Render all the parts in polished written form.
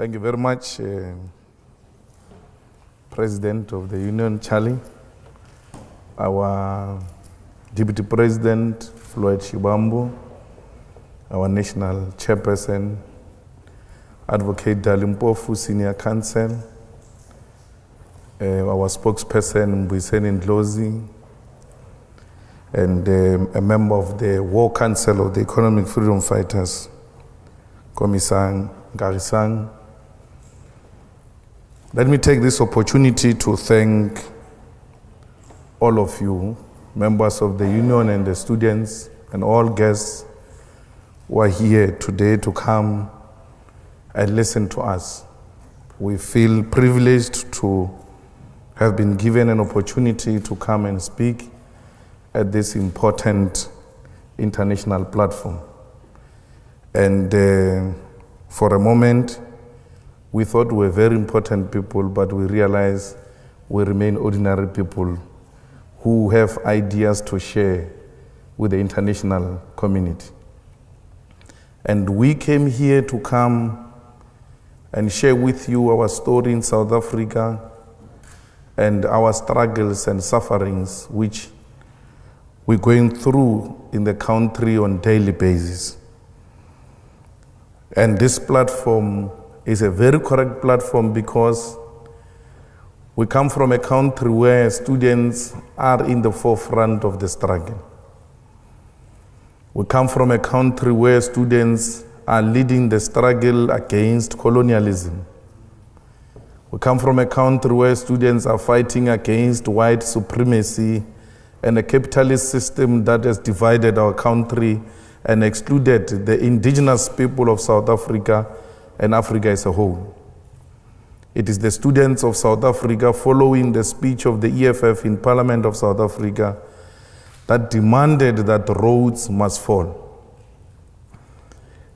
Thank you very much, President of the Union, Charlie, our Deputy President, Floyd Shibambu, our National Chairperson, Advocate Dalimpofu, Senior Counsel, our spokesperson, Mbuyiseni Ndlozi, and a member of the War Council of the Economic Freedom Fighters, Komisang Garisang. Let me take this opportunity to thank all of you, members of the union and the students and all guests who are here today to come and listen to us. We feel privileged to have been given an opportunity to come and speak at this important international platform. And for a moment, we thought we were very important people, but we realized we remain ordinary people who have ideas to share with the international community. And we came here to come and share with you our story in South Africa and our struggles and sufferings which we're going through in the country on a daily basis. And this platform is a very correct platform because we come from a country where students are in the forefront of the struggle. We come from a country where students are leading the struggle against colonialism. We come from a country where students are fighting against white supremacy and a capitalist system that has divided our country and excluded the indigenous people of South Africa and Africa as a whole. It is the students of South Africa, following the speech of the EFF in Parliament of South Africa, that demanded that Rhodes must fall.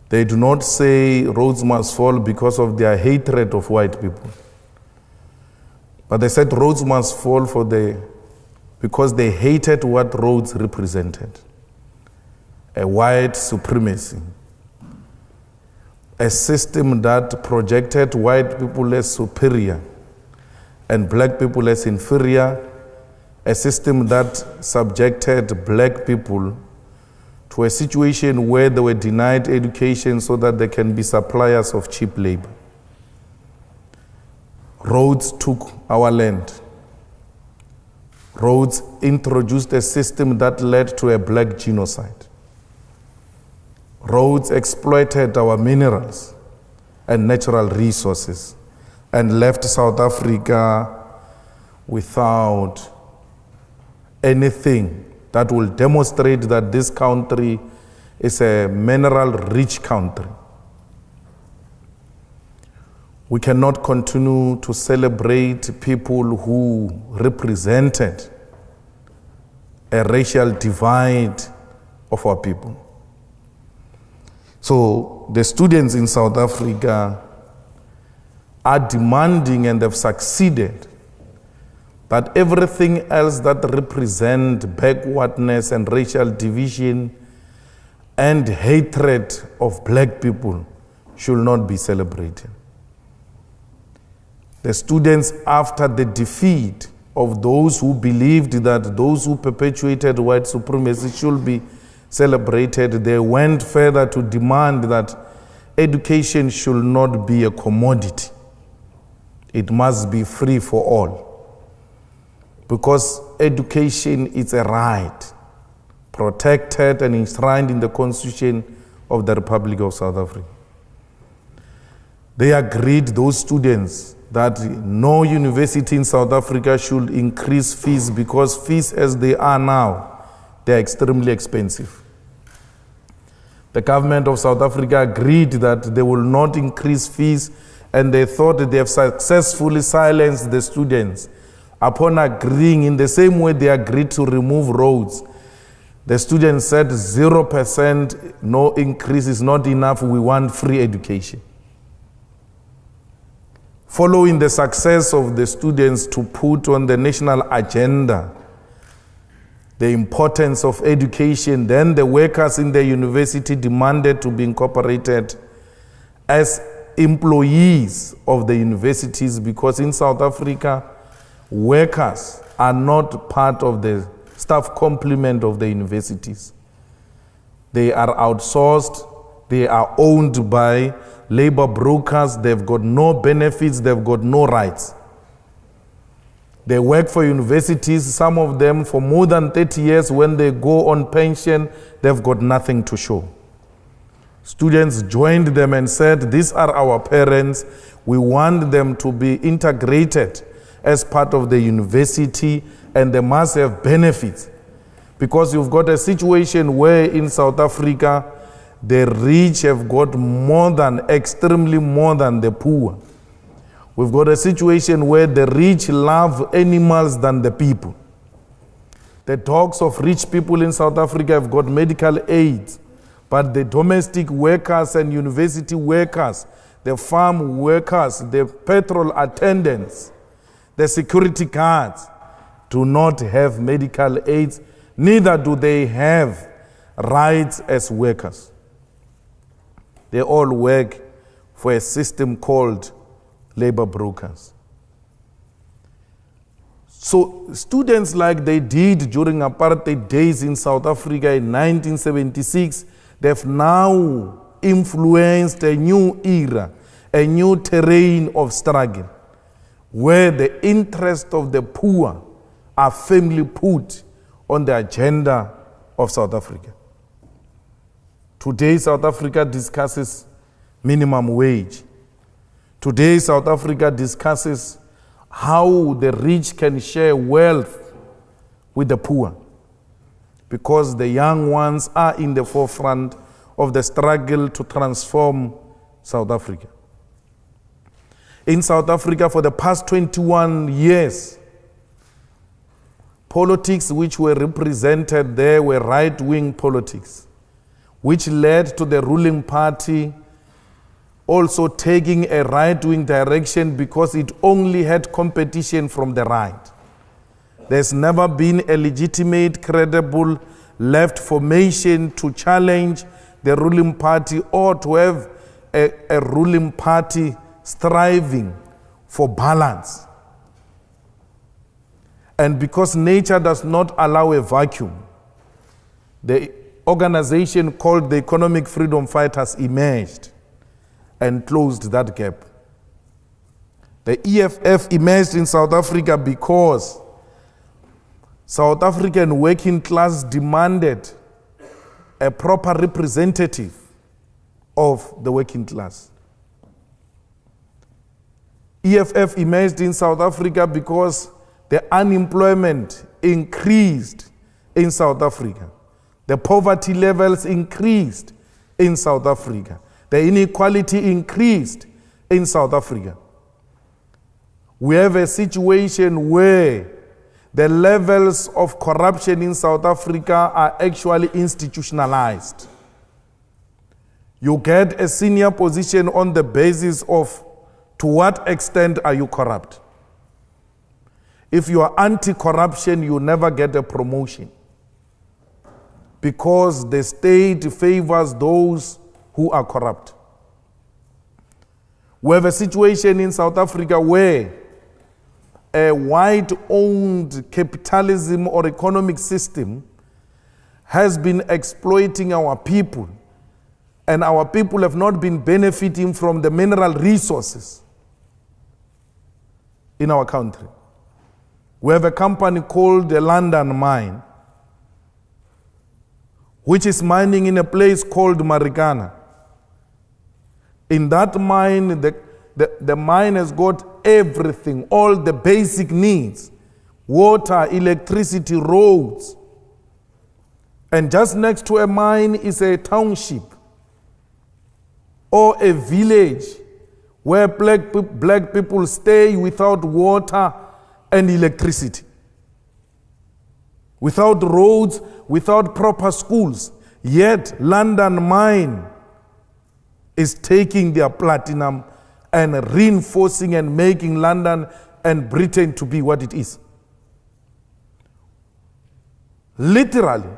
They do not say Rhodes must fall because of their hatred of white people, but they said Rhodes must fall because they hated what Rhodes represented, a white supremacy, a system that projected white people as superior and black people as inferior, a system that subjected black people to a situation where they were denied education so that they can be suppliers of cheap labor. Rhodes took our land. Rhodes introduced a system that led to a black genocide. Rhodes exploited our minerals and natural resources and left South Africa without anything that will demonstrate that this country is a mineral-rich country. We cannot continue to celebrate people who represented a racial divide of our people. So the students in South Africa are demanding, and they've succeeded, that everything else that represents backwardness and racial division and hatred of black people should not be celebrated. The students, after the defeat of those who believed that those who perpetuated white supremacy should be celebrated, they went further to demand that education should not be a commodity. It must be free for all. Because education is a right, protected and enshrined in the Constitution of the Republic of South Africa. They agreed, those students, that no university in South Africa should increase fees because fees as they are now, they are extremely expensive. The government of South Africa agreed that they will not increase fees, and they thought that they have successfully silenced the students. Upon agreeing, in the same way they agreed to remove Rhodes, the students said 0%, no increase is not enough, we want free education. Following the success of the students to put on the national agenda the importance of education, then the workers in the university demanded to be incorporated as employees of the universities, because in South Africa, workers are not part of the staff complement of the universities. They are outsourced, they are owned by labor brokers, they've got no benefits, they've got no rights. They work for universities, some of them for more than 30 years. When they go on pension, they've got nothing to show. Students joined them and said, these are our parents, we want them to be integrated as part of the university, and they must have benefits. Because you've got a situation where in South Africa, the rich have got extremely more than the poor. We've got a situation where the rich love animals than the people. The dogs of rich people in South Africa have got medical aids, but the domestic workers and university workers, the farm workers, the petrol attendants, the security guards do not have medical aids, neither do they have rights as workers. They all work for a system called labor brokers. So students, like they did during apartheid days in South Africa in 1976, they've now influenced a new era, a new terrain of struggle, where the interests of the poor are firmly put on the agenda of South Africa. Today, South Africa discusses minimum wage. Today, South Africa discusses how the rich can share wealth with the poor, because the young ones are in the forefront of the struggle to transform South Africa. In South Africa, for the past 21 years, politics which were represented there were right-wing politics, which led to the ruling party also taking a right-wing direction because it only had competition from the right. There's never been a legitimate, credible left formation to challenge the ruling party or to have a ruling party striving for balance. And because nature does not allow a vacuum, the organization called the Economic Freedom Fighters emerged and closed that gap. The EFF emerged in South Africa because South African working class demanded a proper representative of the working class. EFF emerged in South Africa because the unemployment increased in South Africa. The poverty levels increased in South Africa. The inequality increased in South Africa. We have a situation where the levels of corruption in South Africa are actually institutionalized. You get a senior position on the basis of to what extent are you corrupt. If you are anti-corruption, you never get a promotion, because the state favors those who are corrupt. We have a situation in South Africa where a white-owned capitalism or economic system has been exploiting our people, and our people have not been benefiting from the mineral resources in our country. We have a company called the London Mine, which is mining in a place called Marikana. In that mine, the mine has got everything, all the basic needs: water, electricity, roads. And just next to a mine is a township or a village where black people stay without water and electricity, without roads, without proper schools. Yet London Mine is taking their platinum and reinforcing and making London and Britain to be what it is. Literally,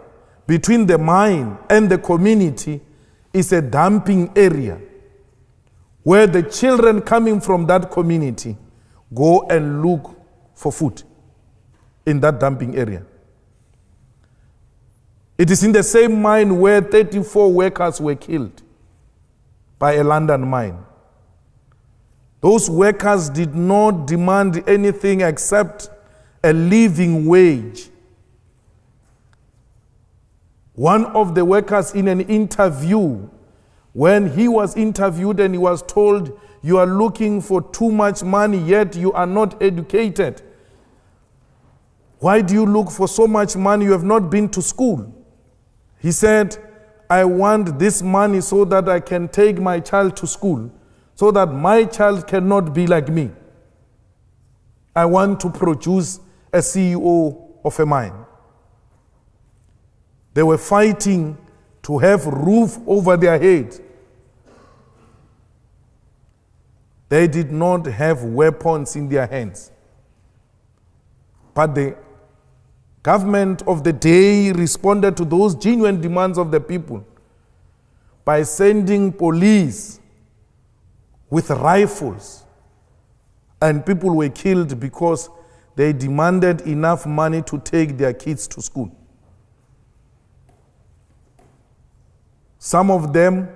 between the mine and the community is a dumping area where the children coming from that community go and look for food in that dumping area. It is in the same mine where 34 workers were killed by a London mine. Those workers did not demand anything except a living wage. One of the workers in an interview, when he was interviewed and he was told, you are looking for too much money, yet you are not educated. Why do you look for so much money? You have not been to school. He said, I want this money so that I can take my child to school, so that my child cannot be like me. I want to produce a CEO of a mine. They were fighting to have roof over their head. They did not have weapons in their hands. But the government of the day responded to those genuine demands of the people by sending police with rifles, and people were killed because they demanded enough money to take their kids to school. Some of them,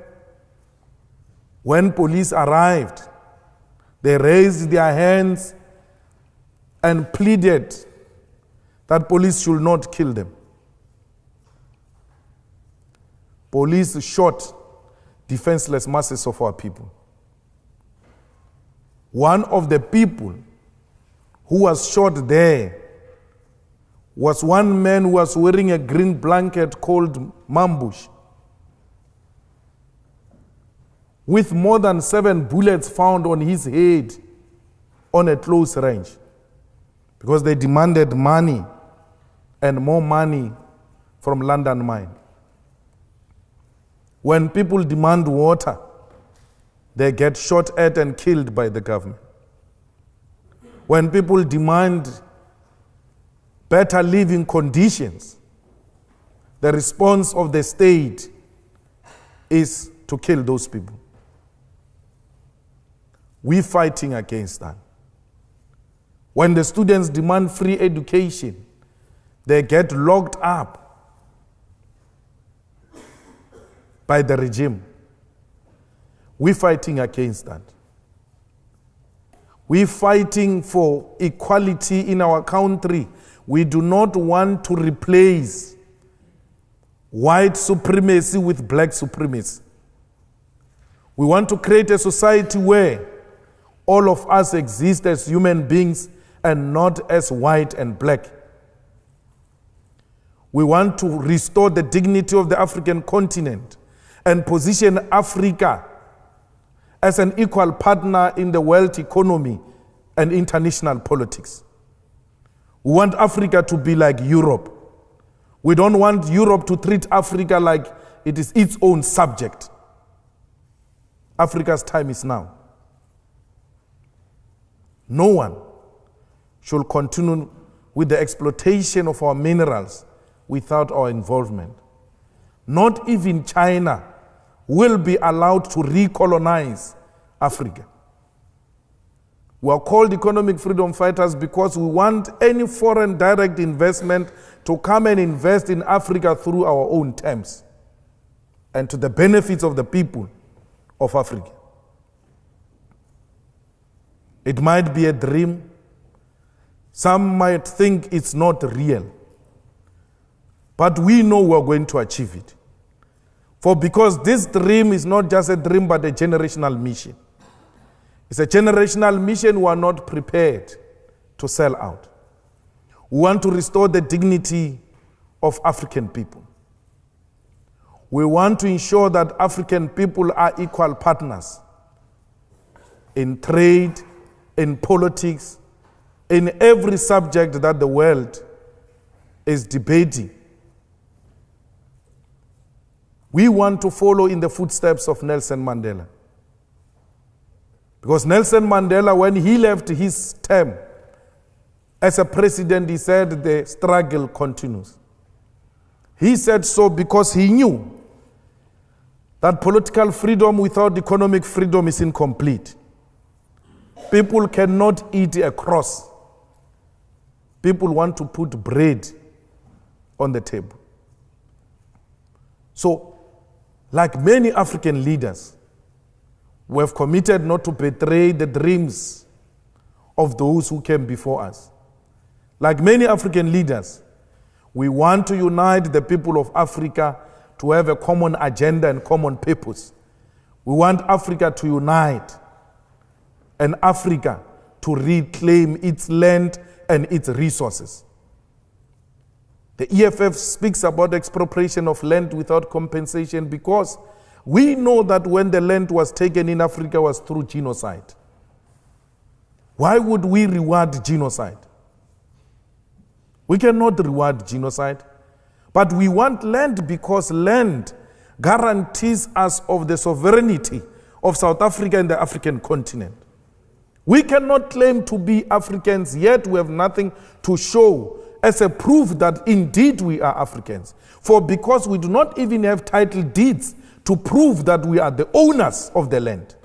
when police arrived, they raised their hands and pleaded that police should not kill them. Police shot defenseless masses of our people. One of the people who was shot there was one man who was wearing a green blanket called Mambush, with more than 7 bullets found on his head on a close range, because they demanded money and more money from London mine. When people demand water, they get shot at and killed by the government. When people demand better living conditions, the response of the state is to kill those people. We're fighting against that. When the students demand free education, they get locked up by the regime. We're fighting against that. We're fighting for equality in our country. We do not want to replace white supremacy with black supremacy. We want to create a society where all of us exist as human beings and not as white and black. We want to restore the dignity of the African continent and position Africa as an equal partner in the world economy and international politics. We want Africa to be like Europe. We don't want Europe to treat Africa like it is its own subject. Africa's time is now. No one should continue with the exploitation of our minerals without our involvement. Not even China will be allowed to recolonize Africa. We are called economic freedom fighters because we want any foreign direct investment to come and invest in Africa through our own terms and to the benefits of the people of Africa. It might be a dream. Some might think it's not real. But we know we're going to achieve it. For because this dream is not just a dream, but a generational mission. It's a generational mission we are not prepared to sell out. We want to restore the dignity of African people. We want to ensure that African people are equal partners in trade, in politics, in every subject that the world is debating. We want to follow in the footsteps of Nelson Mandela. Because Nelson Mandela, when he left his term as a president, he said the struggle continues. He said so because he knew that political freedom without economic freedom is incomplete. People cannot eat a cross. People want to put bread on the table. So, like many African leaders, we have committed not to betray the dreams of those who came before us. Like many African leaders, we want to unite the people of Africa to have a common agenda and common purpose. We want Africa to unite and Africa to reclaim its land and its resources. The EFF speaks about expropriation of land without compensation because we know that when the land was taken in Africa was through genocide. Why would we reward genocide? We cannot reward genocide, but we want land because land guarantees us of the sovereignty of South Africa and the African continent. We cannot claim to be Africans, yet we have nothing to show as a proof that indeed we are Africans. For because we do not even have title deeds to prove that we are the owners of the land,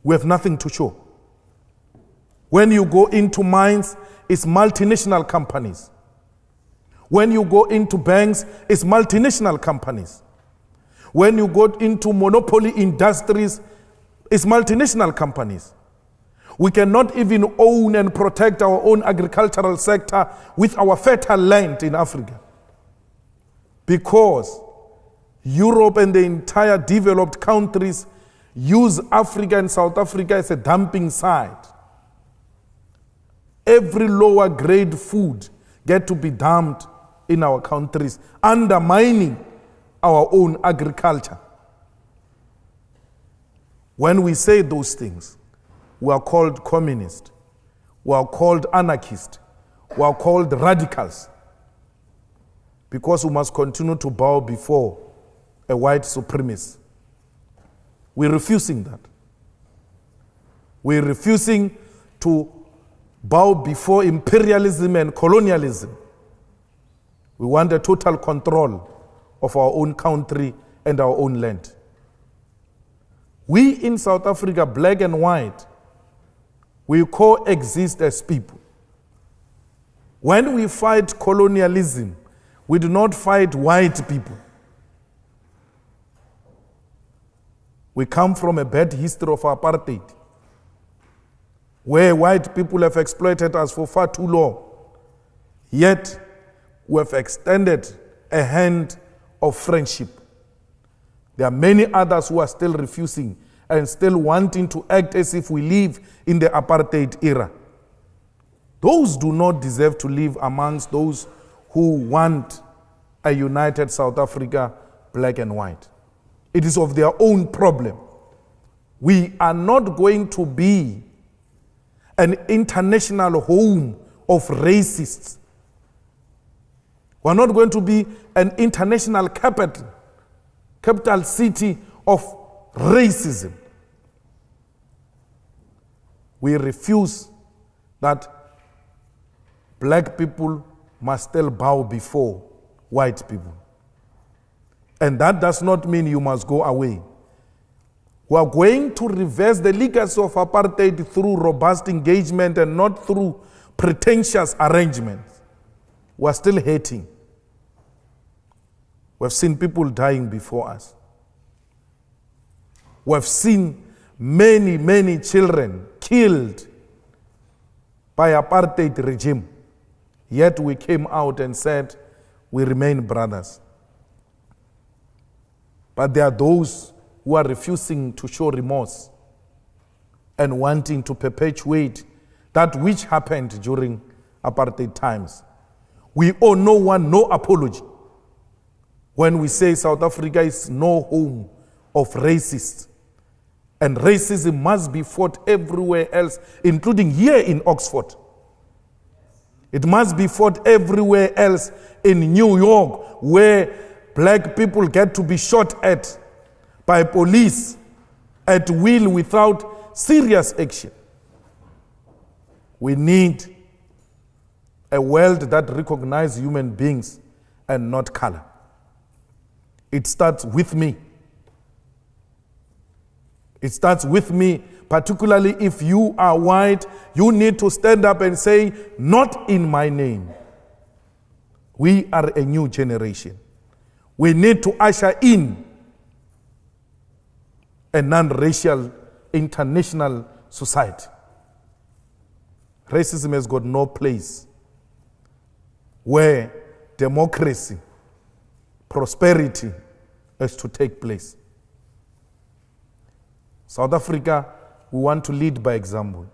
we have nothing to show. When you go into mines, it's multinational companies. When you go into banks, it's multinational companies. When you go into monopoly industries, it's multinational companies. We cannot even own and protect our own agricultural sector with our fertile land in Africa, because Europe and the entire developed countries use Africa and South Africa as a dumping site. Every lower grade food get to be dumped in our countries, undermining our own agriculture. When we say those things, we are called communist, we are called anarchist, we are called radicals, because we must continue to bow before a white supremacist. We're refusing that. We're refusing to bow before imperialism and colonialism. We want a total control of our own country and our own land. We in South Africa, black and white, we coexist as people. When we fight colonialism, we do not fight white people. We come from a bad history of apartheid, where white people have exploited us for far too long. Yet, we have extended a hand of friendship. There are many others who are still refusing and still wanting to act as if we live in the apartheid era. Those do not deserve to live amongst those who want a united South Africa, black and white. It is of their own problem. We are not going to be an international home of racists. We are not going to be an international capital city of racism. We refuse that black people must still bow before white people. And that does not mean you must go away. We are going to reverse the legacy of apartheid through robust engagement and not through pretentious arrangements. We are still hating. We have seen people dying before us. We have seen many, many children killed by apartheid regime. Yet we came out and said, we remain brothers. But there are those who are refusing to show remorse and wanting to perpetuate that which happened during apartheid times. We owe no one no apology when we say South Africa is no home of racists. And racism must be fought everywhere else, including here in Oxford. It must be fought everywhere else in New York, where black people get to be shot at by police at will without serious action. We need a world that recognizes human beings and not color. It starts with me. It starts with me, particularly if you are white. You need to stand up and say, not in my name. We are a new generation. We need to usher in a non-racial international society. Racism has got no place where democracy, prosperity is to take place. South Africa, we want to lead by example.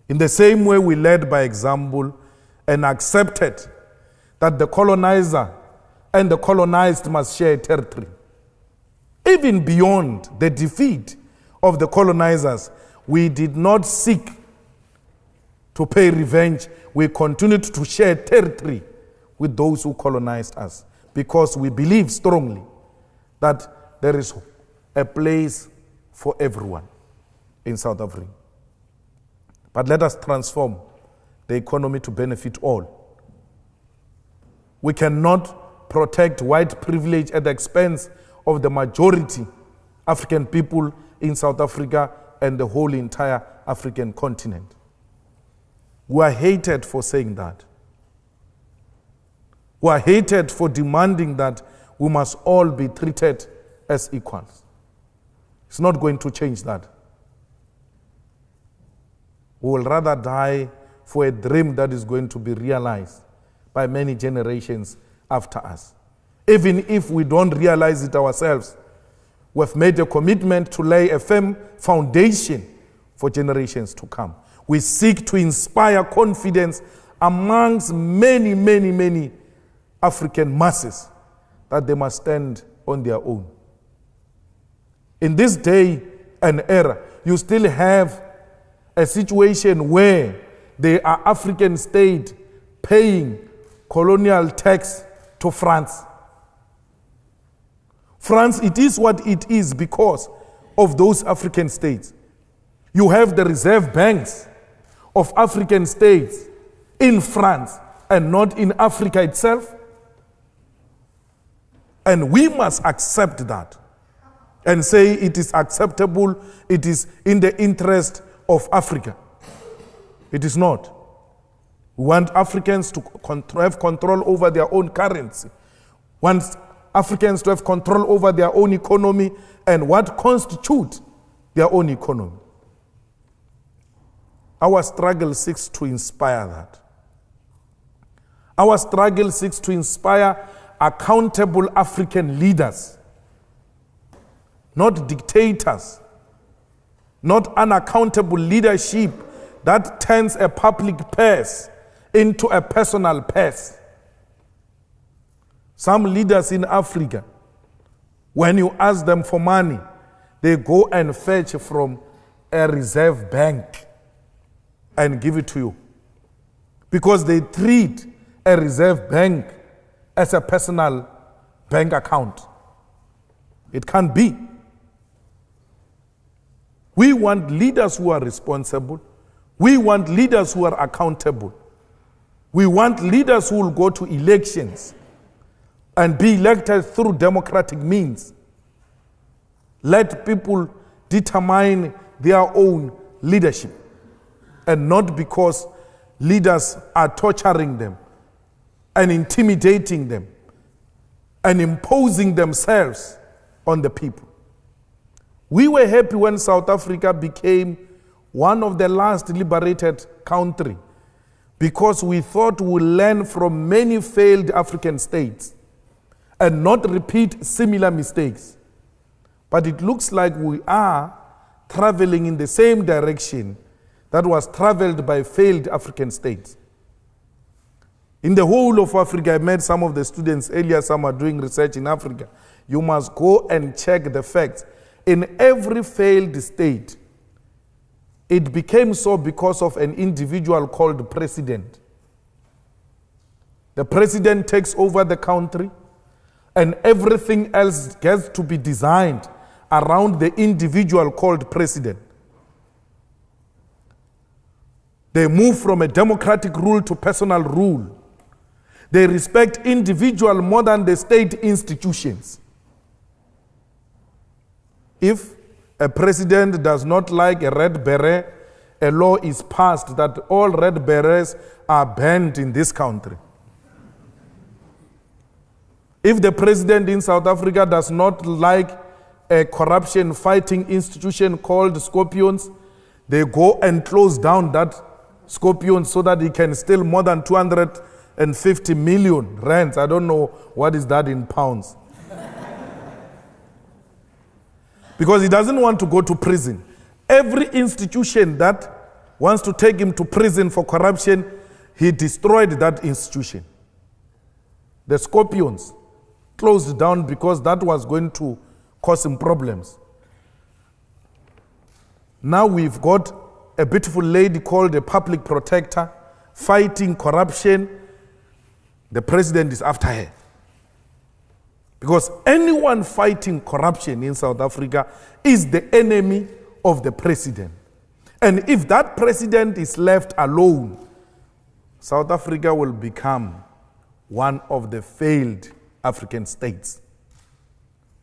In the same way we led by example and accepted that the colonizer and the colonized must share territory. Even beyond the defeat of the colonizers, we did not seek to pay revenge. We continued to share territory with those who colonized us because we believe strongly that there is a place for everyone in South Africa. But let us transform the economy to benefit all. We cannot protect white privilege at the expense of the majority African people in South Africa and the whole entire African continent. We are hated for saying that. We are hated for demanding that we must all be treated as equals. It's not going to change that. We will rather die for a dream that is going to be realized by many generations after us. Even if we don't realize it ourselves, we've made a commitment to lay a firm foundation for generations to come. We seek to inspire confidence amongst many, many, many African masses that they must stand on their own. In this day and era, you still have a situation where there are African states paying colonial tax to France. France, it is what it is because of those African states. You have the reserve banks of African states in France and not in Africa itself. And we must accept that and say it is acceptable, it is in the interest of Africa. It is not. We want Africans to have control over their own currency. We want Africans to have control over their own economy and what constitutes their own economy. Our struggle seeks to inspire that. Our struggle seeks to inspire accountable African leaders, not dictators, not unaccountable leadership that turns a public purse into a personal purse. Some leaders in Africa, when you ask them for money, they go and fetch from a reserve bank and give it to you. Because they treat a reserve bank as a personal bank account. It can't be. We want leaders who are responsible. We want leaders who are accountable. We want leaders who will go to elections and be elected through democratic means. Let people determine their own leadership, and not because leaders are torturing them and intimidating them and imposing themselves on the people. We were happy when South Africa became one of the last liberated countries because we thought we would learn from many failed African states and not repeat similar mistakes. But it looks like we are traveling in the same direction that was traveled by failed African states. In the whole of Africa, I met some of the students earlier, some are doing research in Africa. You must go and check the facts. In every failed state, it became so because of an individual called president. The president takes over the country, and everything else gets to be designed around the individual called president. They move from a democratic rule to personal rule. They respect individual more than the state institutions. If a president does not like a red beret, a law is passed that all red berets are banned in this country. If the president in South Africa does not like a corruption fighting institution called Scorpions, they go and close down that Scorpions so that he can steal more than 250 million rands. I don't know what is that in pounds. Because he doesn't want to go to prison. Every institution that wants to take him to prison for corruption, he destroyed that institution. The Scorpions closed down because that was going to cause him problems. Now we've got a beautiful lady called a public protector fighting corruption. The president is after her. Because anyone fighting corruption in South Africa is the enemy of the president. And if that president is left alone, South Africa will become one of the failed African states.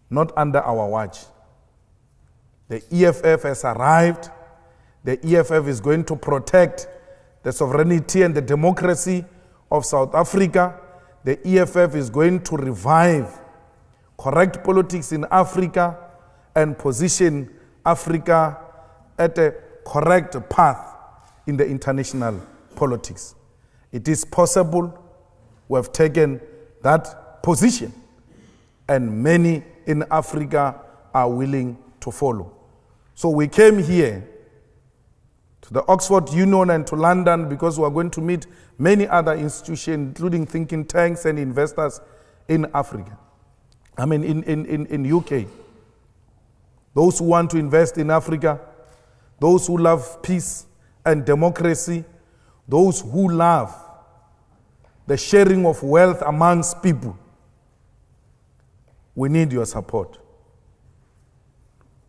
Not under our watch. The EFF has arrived. The EFF is going to protect the sovereignty and the democracy of South Africa. The EFF is going to revive correct politics in Africa and position Africa at a correct path in the international politics. It is possible. We have taken that position, and many in Africa are willing to follow. So we came here to the Oxford Union and to London because we are going to meet many other institutions, including thinking tanks and investors in Africa. I mean, in UK. Those who want to invest in Africa, those who love peace and democracy, those who love the sharing of wealth amongst people. We need your support.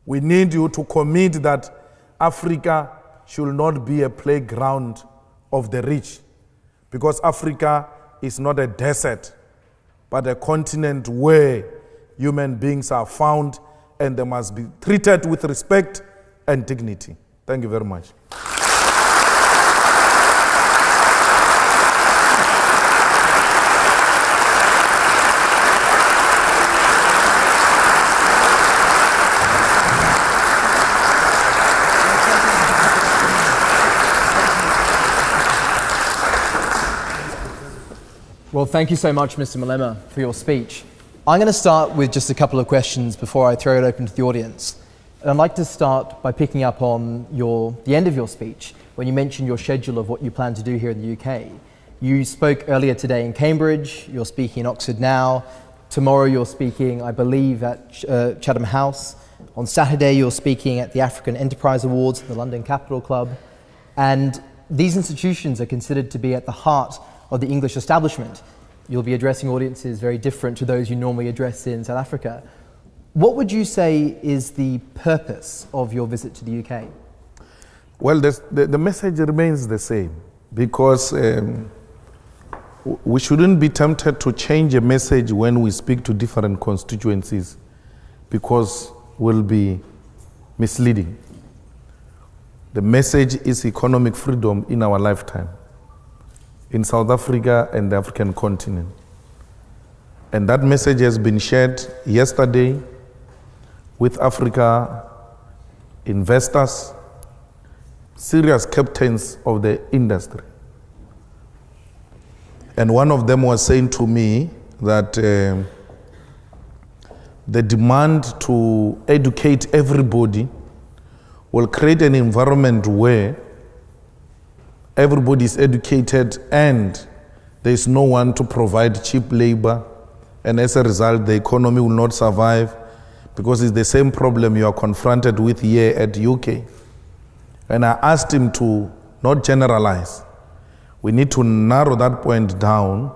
We need you to commit that Africa should not be a playground of the rich, because Africa is not a desert, but a continent where human beings are found and they must be treated with respect and dignity. Thank you very much. Well, thank you so much, Mr. Malema, for your speech. I'm going to start with just a couple of questions before I throw it open to the audience. And I'd like to start by picking up on the end of your speech, when you mentioned your schedule of what you plan to do here in the UK. You spoke earlier today in Cambridge, you're speaking in Oxford now. Tomorrow you're speaking, I believe, at Chatham House. On Saturday you're speaking at the African Enterprise Awards at the London Capital Club. And these institutions are considered to be at the heart of the English establishment. You'll be addressing audiences very different to those you normally address in South Africa. What would you say is the purpose of your visit to the UK? Well, the message remains the same, because we shouldn't be tempted to change a message when we speak to different constituencies, because we'll be misleading. The message is economic freedom in our lifetime, in South Africa and the African continent. And that message has been shared yesterday with Africa investors, serious captains of the industry. And one of them was saying to me that the demand to educate everybody will create an environment where everybody is educated and there is no one to provide cheap labor, and as a result the economy will not survive, because it's the same problem you are confronted with here at UK. And I asked him to not generalize. We need to narrow that point down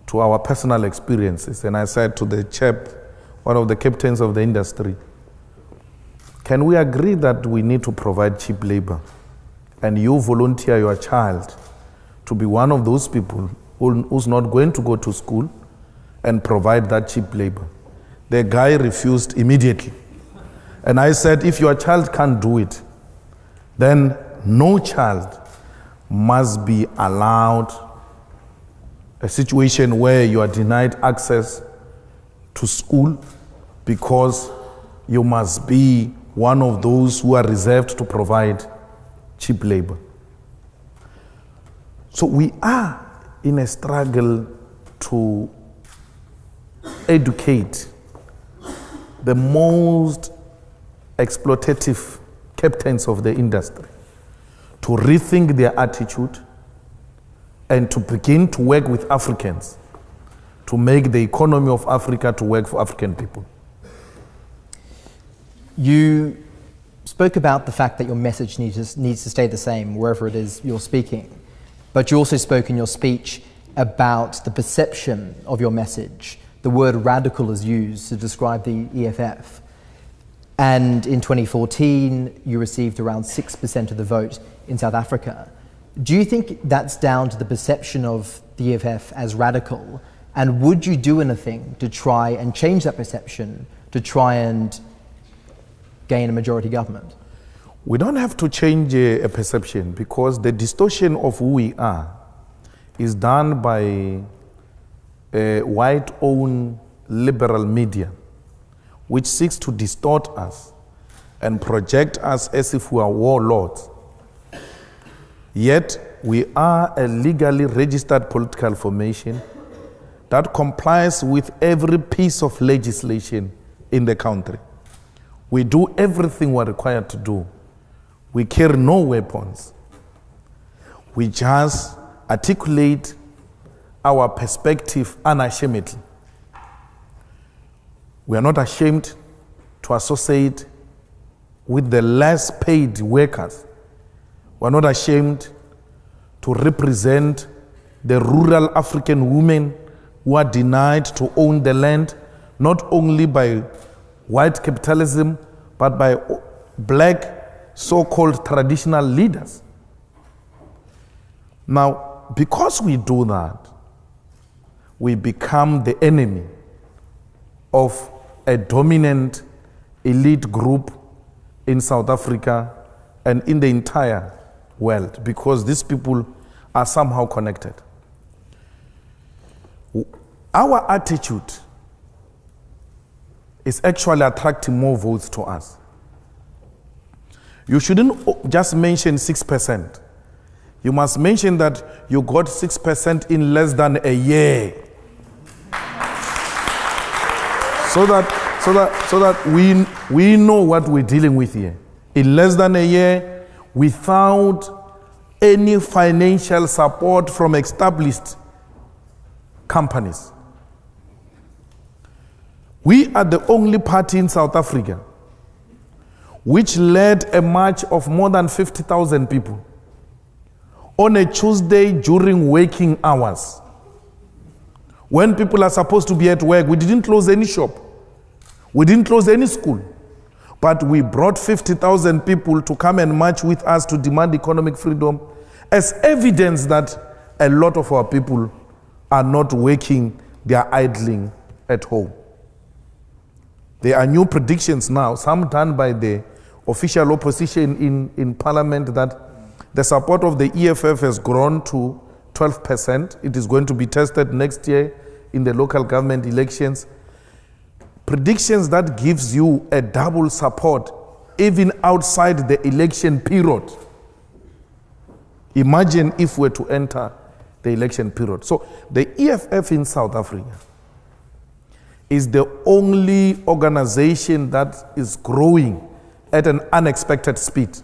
to our personal experiences. And I said to the chap, one of the captains of the industry, can we agree that we need to provide cheap labor, and you volunteer your child to be one of those people who's not going to go to school and provide that cheap labor. The guy refused immediately. And I said, if your child can't do it, then no child must be allowed a situation where you are denied access to school because you must be one of those who are reserved to provide cheap labor. So we are in a struggle to educate the most exploitative captains of the industry to rethink their attitude and to begin to work with Africans to make the economy of Africa to work for African people. You spoke about the fact that your message needs to stay the same wherever it is you're speaking, but you also spoke in your speech about the perception of your message. The word radical is used to describe the EFF. And in 2014, you received around 6% of the vote in South Africa. Do you think that's down to the perception of the EFF as radical? And would you do anything to try and change that perception, to try and gain a majority government? We don't have to change a perception because the distortion of who we are is done by white-owned liberal media, which seeks to distort us and project us as if we are warlords. Yet, we are a legally registered political formation that complies with every piece of legislation in the country. We do everything we're required to do. We carry no weapons. We just articulate our perspective unashamedly. We are not ashamed to associate with the less paid workers. We are not ashamed to represent the rural African women who are denied to own the land, not only by white capitalism, but by black so-called traditional leaders. Now, because we do that, we become the enemy of a dominant elite group in South Africa and in the entire world, because these people are somehow connected. Our attitude is actually attracting more votes to us. You shouldn't just mention 6%. You must mention that you got 6% in less than a year. So that we know what we're dealing with here. In less than a year, without any financial support from established companies. We are the only party in South Africa which led a march of more than 50,000 people on a Tuesday during working hours. When people are supposed to be at work, we didn't close any shop. We didn't close any school. But we brought 50,000 people to come and march with us to demand economic freedom as evidence that a lot of our people are not working, they are idling at home. There are new predictions now, some done by the official opposition in parliament, that the support of the EFF has grown to 12%. It is going to be tested next year in the local government elections. Predictions that gives you a double support even outside the election period. Imagine if we're to enter the election period. So the EFF in South Africa is the only organization that is growing at an unexpected speed.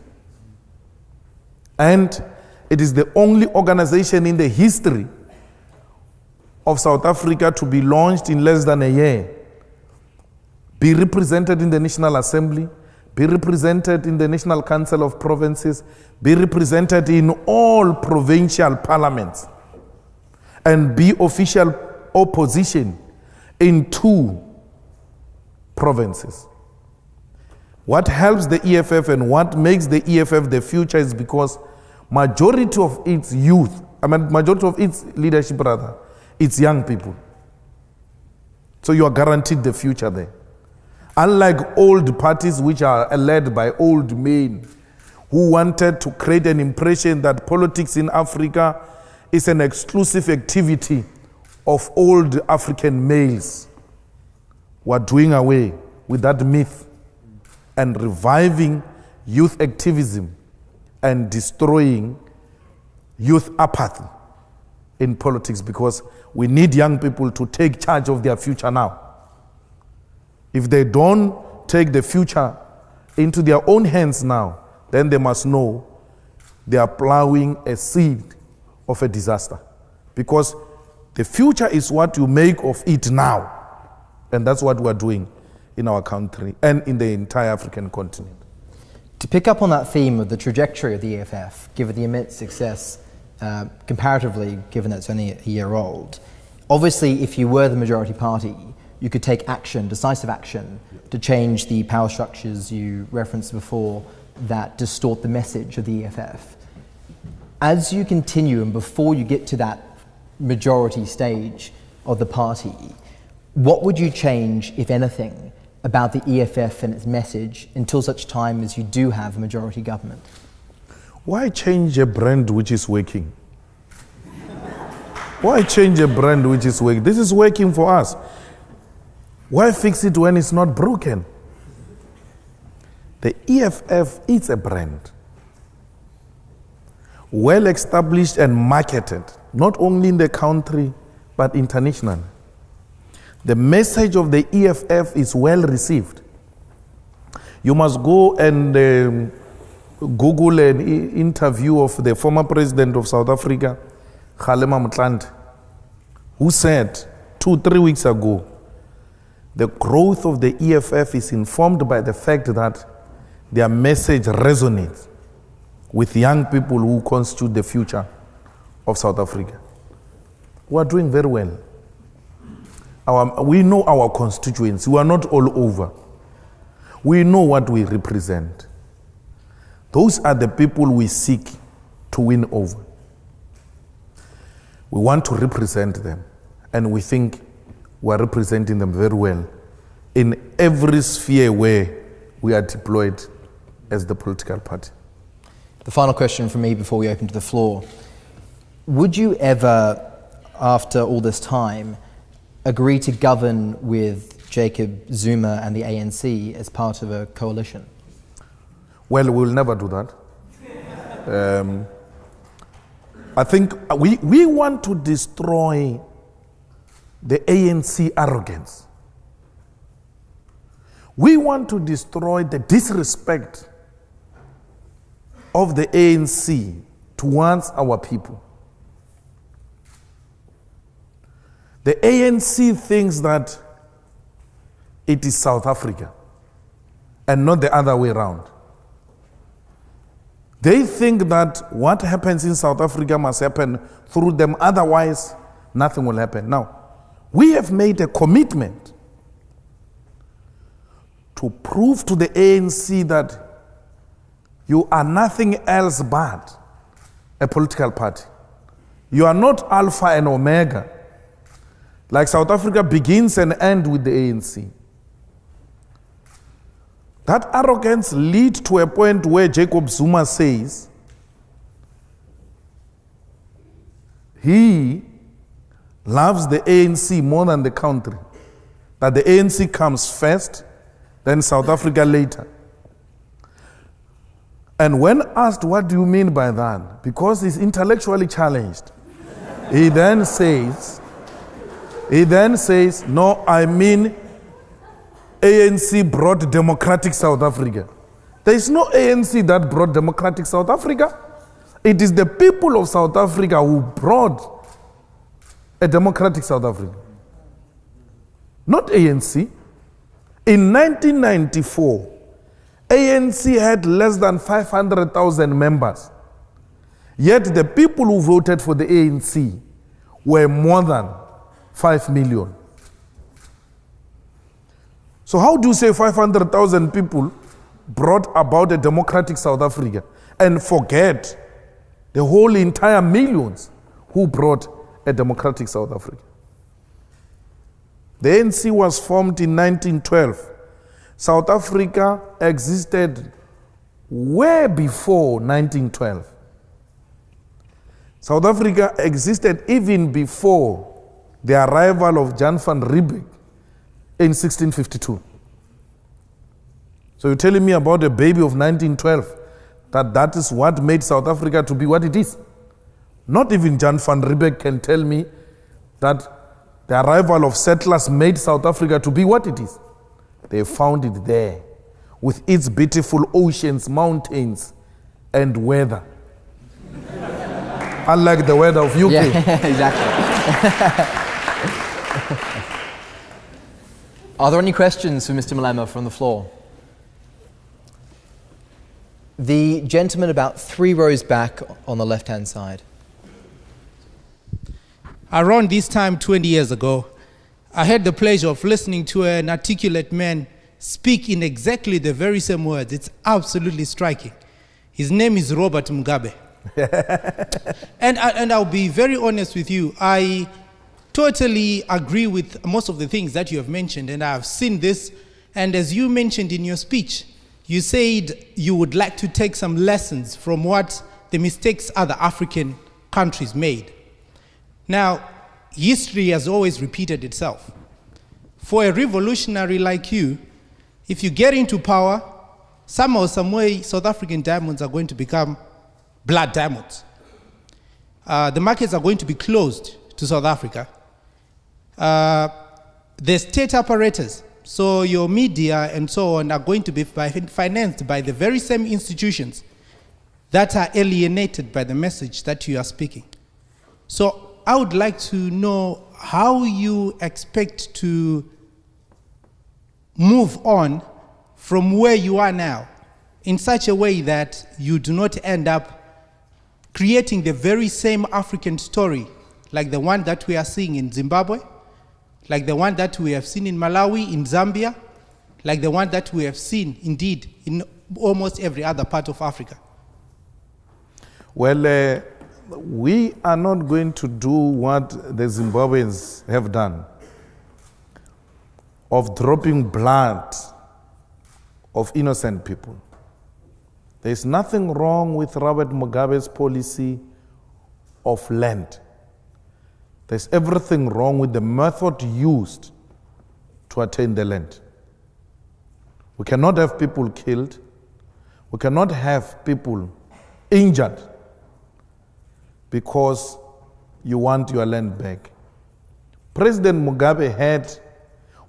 And it is the only organization in the history of South Africa to be launched in less than a year, be represented in the National Assembly, be represented in the National Council of Provinces, be represented in all provincial parliaments, and be official opposition in 2 provinces. What helps the EFF and what makes the EFF the future is because majority of its youth, I mean, majority of its leadership, rather, it's young people. So you are guaranteed the future there. Unlike old parties which are led by old men who wanted to create an impression that politics in Africa is an exclusive activity of old African males. We're doing away with that myth and reviving youth activism and destroying youth apathy in politics, because we need young people to take charge of their future now. If they don't take the future into their own hands now, then they must know they are plowing a seed of a disaster. Because the future is what you make of it now. And that's what we're doing in our country and in the entire African continent. To pick up on that theme of the trajectory of the EFF, given the immense success, comparatively, given that it's only a year old, obviously if you were the majority party, you could take action, decisive action, to change the power structures you referenced before that distort the message of the EFF. As you continue and before you get to that majority stage of the party, what would you change, if anything, about the EFF and its message until such time as you do have a majority government? Why change a brand which is working? Why change a brand which is working? This is working for us. Why fix it when it's not broken? The EFF is a brand, well established and marketed, not only in the country, but internationally. The message of the EFF is well received. You must go and Google an interview of the former president of South Africa, Malema, who said 2-3 weeks ago, the growth of the EFF is informed by the fact that their message resonates with young people who constitute the future of South Africa. We are doing very well. We know our constituents. We are not all over. We know what we represent. Those are the people we seek to win over. We want to represent them, and we think we are representing them very well in every sphere where we are deployed as the political party. The final question from me before we open to the floor. Would you ever, after all this time, agree to govern with Jacob Zuma and the ANC as part of a coalition? Well, we'll never do that. I think we want to destroy the ANC arrogance. We want to destroy the disrespect of the ANC towards our people. The ANC thinks that it is South Africa and not the other way around. They think that what happens in South Africa must happen through them, otherwise nothing will happen. Now, we have made a commitment to prove to the ANC that you are nothing else but a political party. You are not Alpha and Omega. Like South Africa begins and ends with the ANC. That arrogance leads to a point where Jacob Zuma says he loves the ANC more than the country. That the ANC comes first, then South Africa later. And when asked, what do you mean by that? Because he's intellectually challenged, he then says, no, I mean ANC brought democratic South Africa. There is no ANC that brought democratic South Africa. It is the people of South Africa who brought a democratic South Africa. Not ANC. In 1994, ANC had less than 500,000 members. Yet the people who voted for the ANC were more than 5 million. So how do you say 500,000 people brought about a democratic South Africa and forget the whole entire millions who brought a democratic South Africa. The ANC was formed in 1912. South Africa existed way before 1912. South Africa existed even before the arrival of Jan van Riebeeck in 1652. So you're telling me about a baby of 1912, that is what made South Africa to be what it is? Not even Jan van Riebeeck can tell me that the arrival of settlers made South Africa to be what it is. They found it there with its beautiful oceans, mountains, and weather. Unlike the weather of UK. Yeah, exactly. Are there any questions for Mr. Malema from the floor? The gentleman about 3 rows back on the left-hand side. Around this time 20 years ago, I had the pleasure of listening to an articulate man speak in exactly the very same words. It's absolutely striking. His name is Robert Mugabe. And I'll be very honest with you. I totally agree with most of the things that you have mentioned, and I've seen this. And as you mentioned in your speech, you said you would like to take some lessons from what the mistakes other African countries made. Now, history has always repeated itself. For a revolutionary like you, if you get into power, somehow, some way, South African diamonds are going to become blood diamonds. The markets are going to be closed to South Africa. The state apparatus, so your media and so on, are going to be financed by the very same institutions that are alienated by the message that you are speaking. So I would like to know how you expect to move on from where you are now in such a way that you do not end up creating the very same African story like the one that we are seeing in Zimbabwe, like the one that we have seen in Malawi, in Zambia, like the one that we have seen, indeed, in almost every other part of Africa. Well, we are not going to do what the Zimbabweans have done, of dropping blood of innocent people. There is nothing wrong with Robert Mugabe's policy of land. There's everything wrong with the method used to attain the land. We cannot have people killed. We cannot have people injured because you want your land back. President Mugabe had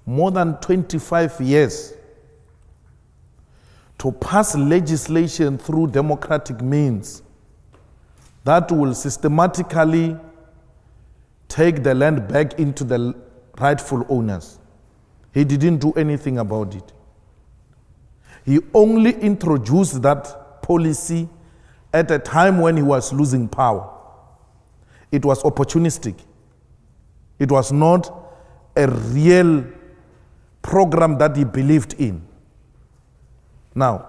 more than 25 years to pass legislation through democratic means that will systematically take the land back into the rightful owners. He didn't do anything about it. He only introduced that policy at a time when he was losing power. It was opportunistic. It was not a real program that he believed in. Now,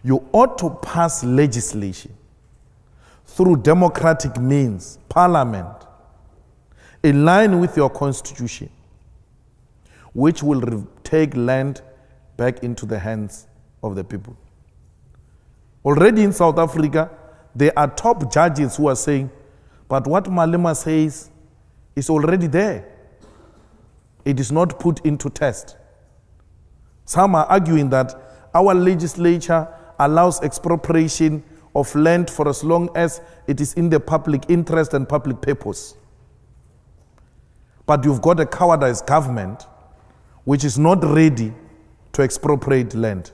you ought to pass legislation through democratic means, parliament, in line with your constitution, which will take land back into the hands of the people. Already in South Africa, there are top judges who are saying, but what Malema says is already there. It is not put into test. Some are arguing that our legislature allows expropriation of land for as long as it is in the public interest and public purpose. But you've got a cowardized government which is not ready to expropriate land.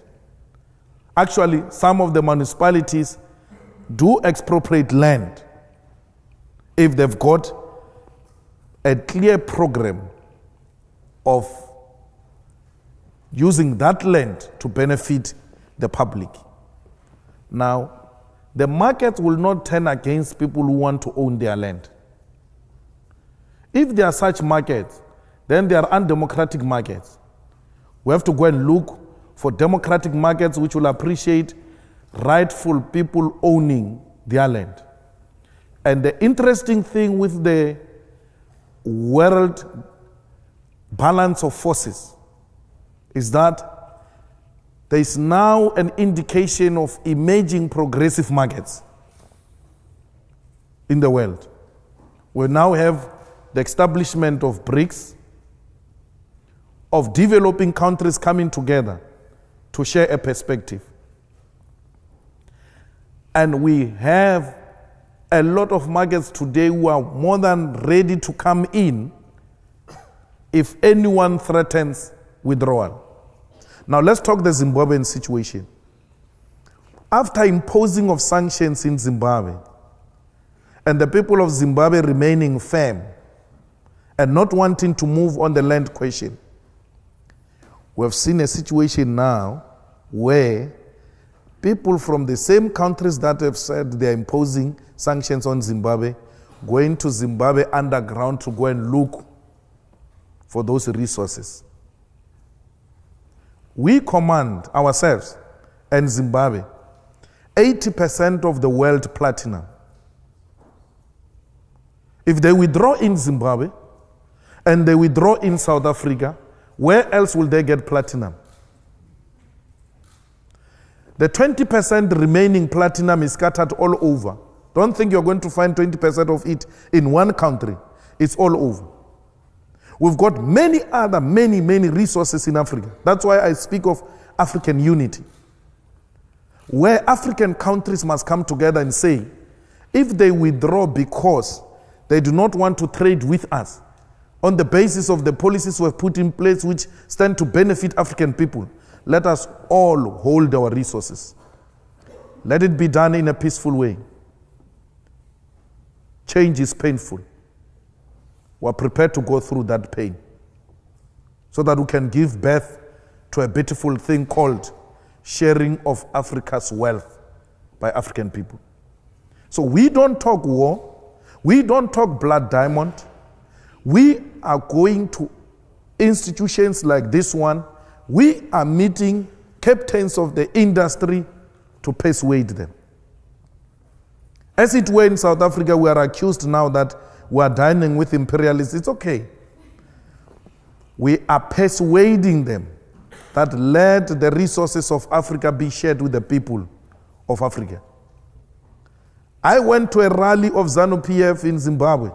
Actually, some of the municipalities do expropriate land if they've got a clear program of using that land to benefit the public. Now, the market will not turn against people who want to own their land. If there are such markets, then there are undemocratic markets. We have to go and look for democratic markets which will appreciate rightful people owning their land. And the interesting thing with the world balance of forces is that there is now an indication of emerging progressive markets in the world. We now have the establishment of BRICS, of developing countries coming together to share a perspective. And we have a lot of markets today who are more than ready to come in if anyone threatens withdrawal. Now let's talk the Zimbabwean situation. After imposing of sanctions in Zimbabwe, and the people of Zimbabwe remaining firm and not wanting to move on the land question, we have seen a situation now where people from the same countries that have said they are imposing sanctions on Zimbabwe, going to Zimbabwe underground to go and look for those resources. We command ourselves and Zimbabwe 80% of the world platinum. If they withdraw in Zimbabwe and they withdraw in South Africa, where else will they get platinum? The 20% remaining platinum is scattered all over. Don't think you're going to find 20% of it in one country. It's all over. We've got many resources in Africa. That's why I speak of African unity, where African countries must come together and say, if they withdraw because they do not want to trade with us on the basis of the policies we have put in place which stand to benefit African people, let us all hold our resources. Let it be done in a peaceful way. Change is painful. We are prepared to go through that pain so that we can give birth to a beautiful thing called sharing of Africa's wealth by African people. So we don't talk war. We don't talk blood diamond. We are going to institutions like this one. We are meeting captains of the industry to persuade them. As it were in South Africa, we are accused now that we are dining with imperialists. It's okay. We are persuading them that let the resources of Africa be shared with the people of Africa. I went to a rally of ZANU-PF in Zimbabwe,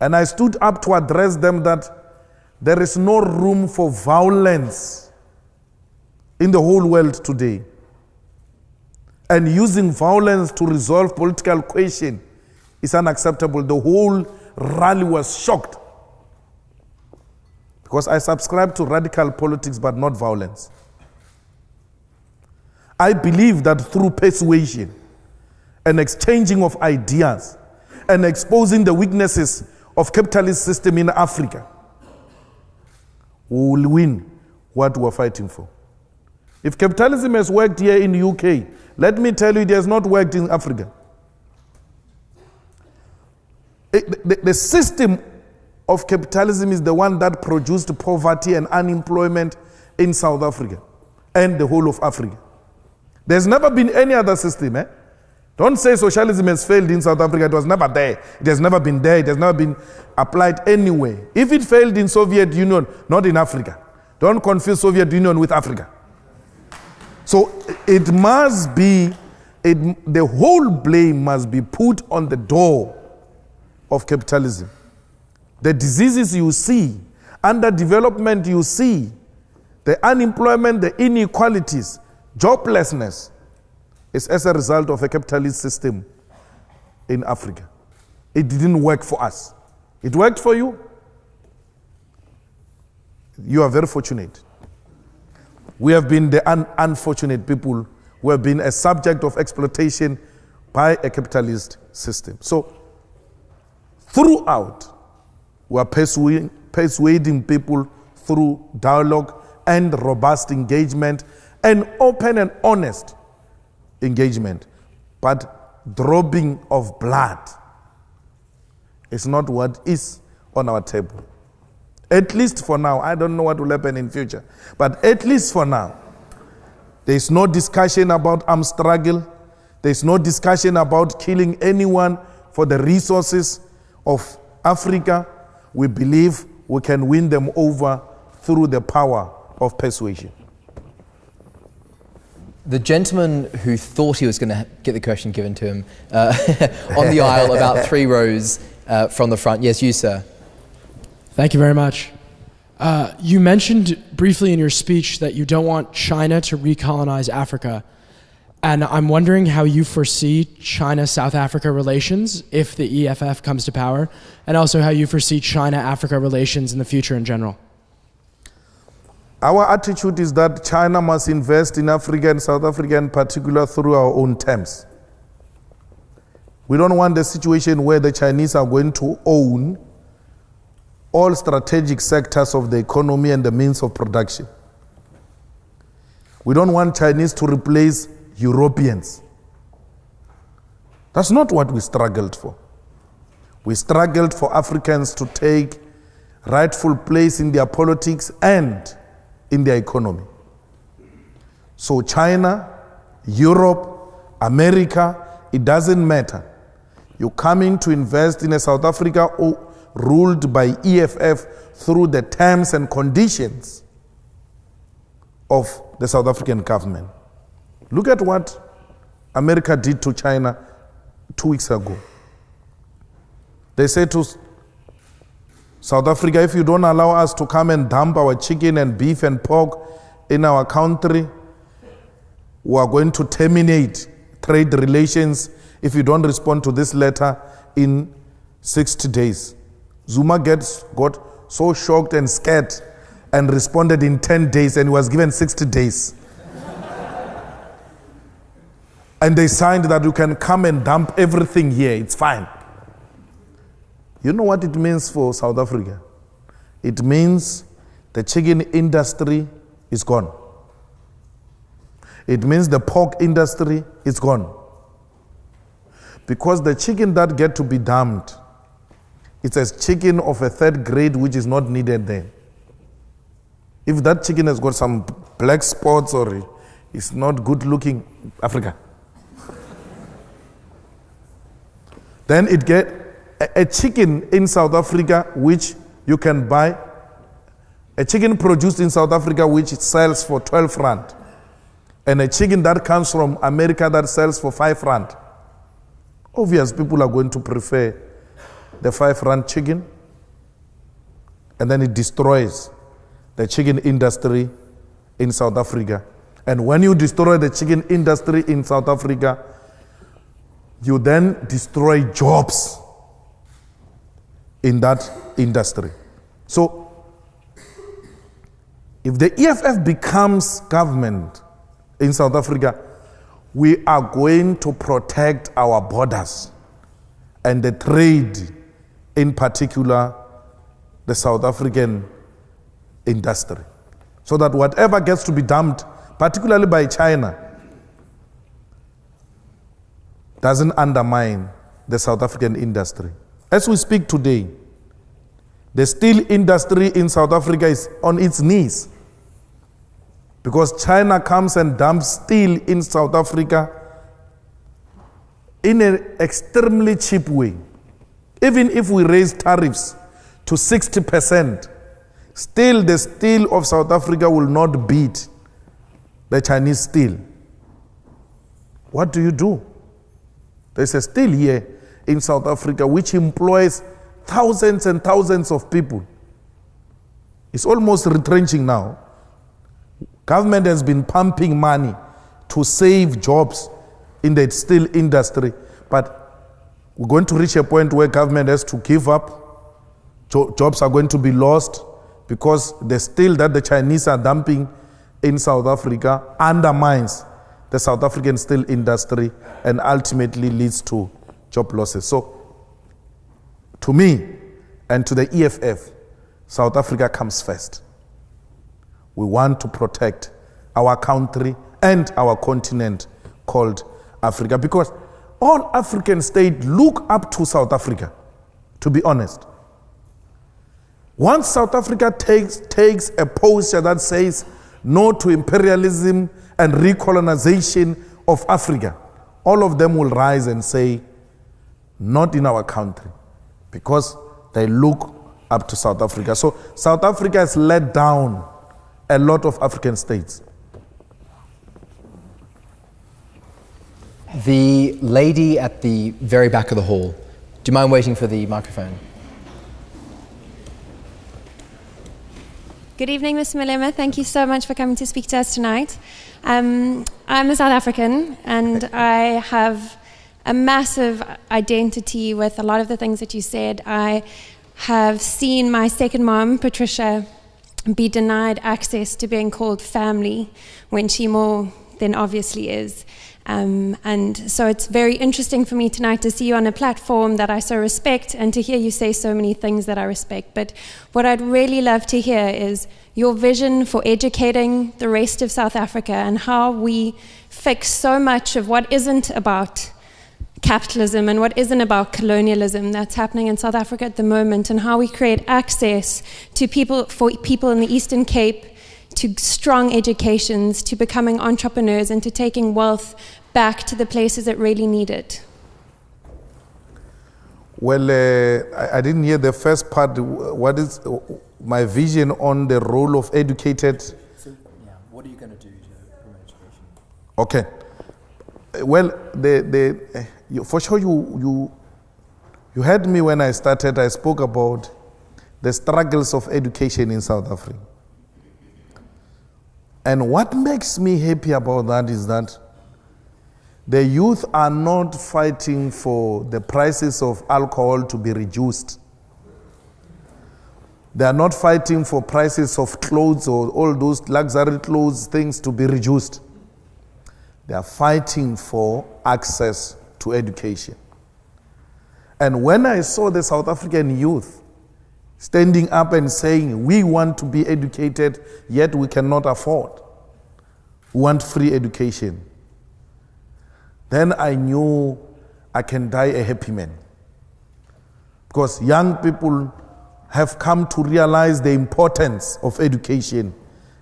and I stood up to address them that there is no room for violence in the whole world today. And using violence to resolve political question is unacceptable. The whole rally was shocked because I subscribe to radical politics but not violence. I believe that through persuasion and exchanging of ideas and exposing the weaknesses of capitalist system in Africa, we will win what we are fighting for. If capitalism has worked here in the UK, let me tell you it has not worked in Africa. The system of capitalism is the one that produced poverty and unemployment in South Africa and the whole of Africa. There's never been any other system. Don't say socialism has failed in South Africa. It was never there. It has never been there. It has never been applied anywhere. If it failed in Soviet Union, not in Africa. Don't confuse Soviet Union with Africa. So it must be, the whole blame must be put on the door of capitalism. The diseases you see, underdevelopment you see, the unemployment, the inequalities, joblessness, is as a result of a capitalist system in Africa. It didn't work for us. It worked for you. You are very fortunate. We have been the unfortunate people who have been a subject of exploitation by a capitalist system. So, throughout, we are persuading people through dialogue and robust engagement and open and honest engagement. But dropping of blood is not what is on our table. At least for now. I don't know what will happen in future. But at least for now, there is no discussion about armed struggle. There's no discussion about killing anyone for the resources of Africa. We believe we can win them over through the power of persuasion. The gentleman who thought he was going to get the question given to him on the aisle, about 3 rows from the front. Yes, you, sir. Thank you very much. You mentioned briefly in your speech that you don't want China to recolonize Africa. And I'm wondering how you foresee China-South Africa relations if the EFF comes to power, and also how you foresee China-Africa relations in the future in general. Our attitude is that China must invest in Africa and South Africa in particular through our own terms. We don't want the situation where the Chinese are going to own all strategic sectors of the economy and the means of production. We don't want Chinese to replace Europeans. That's not what we struggled for. We struggled for Africans to take rightful place in their politics and in their economy. So China, Europe, America, it doesn't matter. You're coming to invest in a South Africa ruled by EFF through the terms and conditions of the South African government. Look at what America did to China 2 weeks ago. They said to South Africa, if you don't allow us to come and dump our chicken and beef and pork in our country, we are going to terminate trade relations if you don't respond to this letter in 60 days. Zuma got so shocked and scared and responded in 10 days, and he was given 60 days. And they signed that you can come and dump everything here, it's fine. You know what it means for South Africa? It means the chicken industry is gone. It means the pork industry is gone. Because the chicken that get to be dumped, it's a chicken of a 3rd grade which is not needed there. If that chicken has got some black spots or it's not good looking, Africa. Then it get a chicken in South Africa which you can buy, a chicken produced in South Africa which sells for 12 rand, and a chicken that comes from America that sells for 5 rand. Obvious, people are going to prefer the 5 rand chicken, and then it destroys the chicken industry in South Africa. And when you destroy the chicken industry in South Africa, you then destroy jobs in that industry. So, if the EFF becomes government in South Africa, we are going to protect our borders and the trade, in particular, the South African industry. So that whatever gets to be dumped, particularly by China, doesn't undermine the South African industry. As we speak today, the steel industry in South Africa is on its knees because China comes and dumps steel in South Africa in an extremely cheap way. Even if we raise tariffs to 60%, still the steel of South Africa will not beat the Chinese steel. What do? There's a steel here in South Africa which employs thousands and thousands of people. It's almost retrenching now. Government has been pumping money to save jobs in the steel industry, but we're going to reach a point where government has to give up. Jobs are going to be lost because the steel that the Chinese are dumping in South Africa undermines the South African steel industry and ultimately leads to job losses. So, to me and to the EFF, South Africa comes first. We want to protect our country and our continent called Africa because all African states look up to South Africa, to be honest. Once South Africa takes a posture that says no to imperialism and recolonization of Africa, all of them will rise and say, not in our country, because they look up to South Africa. So South Africa has let down a lot of African states. The lady at the very back of the hall. Do you mind waiting for the microphone? Good evening, Mr. Malema. Thank you so much for coming to speak to us tonight. I'm a South African, and I have a massive identity with a lot of the things that you said. I have seen my second mom, Patricia, be denied access to being called family when she more than obviously is. And so it's very interesting for me tonight to see you on a platform that I so respect and to hear you say so many things that I respect. But what I'd really love to hear is your vision for educating the rest of South Africa and how we fix so much of what isn't about capitalism and what isn't about colonialism that's happening in South Africa at the moment, and how we create access to for people in the Eastern Cape to strong educations, to becoming entrepreneurs, and to taking wealth back to the places that really need it. Well, I didn't hear the first part. What is my vision on the role of educated? So, yeah, what are you going to do to promote education? Okay. Well, for sure you heard me when I started. I spoke about the struggles of education in South Africa. And what makes me happy about that is that the youth are not fighting for the prices of alcohol to be reduced. They are not fighting for prices of clothes or all those luxury clothes things to be reduced. They are fighting for access to education. And when I saw the South African youth standing up and saying, we want to be educated, yet we cannot afford. We want free education. Then I knew I can die a happy man. Because young people have come to realize the importance of education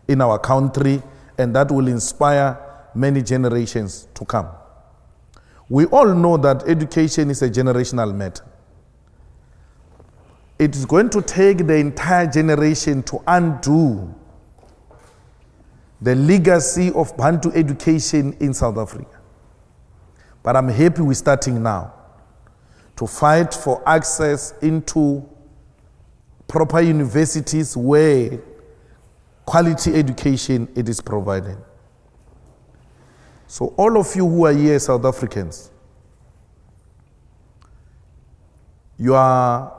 in our country, and that will inspire many generations to come. We all know that education is a generational matter. It is going to take the entire generation to undo the legacy of Bantu education in South Africa. But I'm happy we're starting now to fight for access into proper universities where quality education it is provided. So all of you who are here, South Africans, your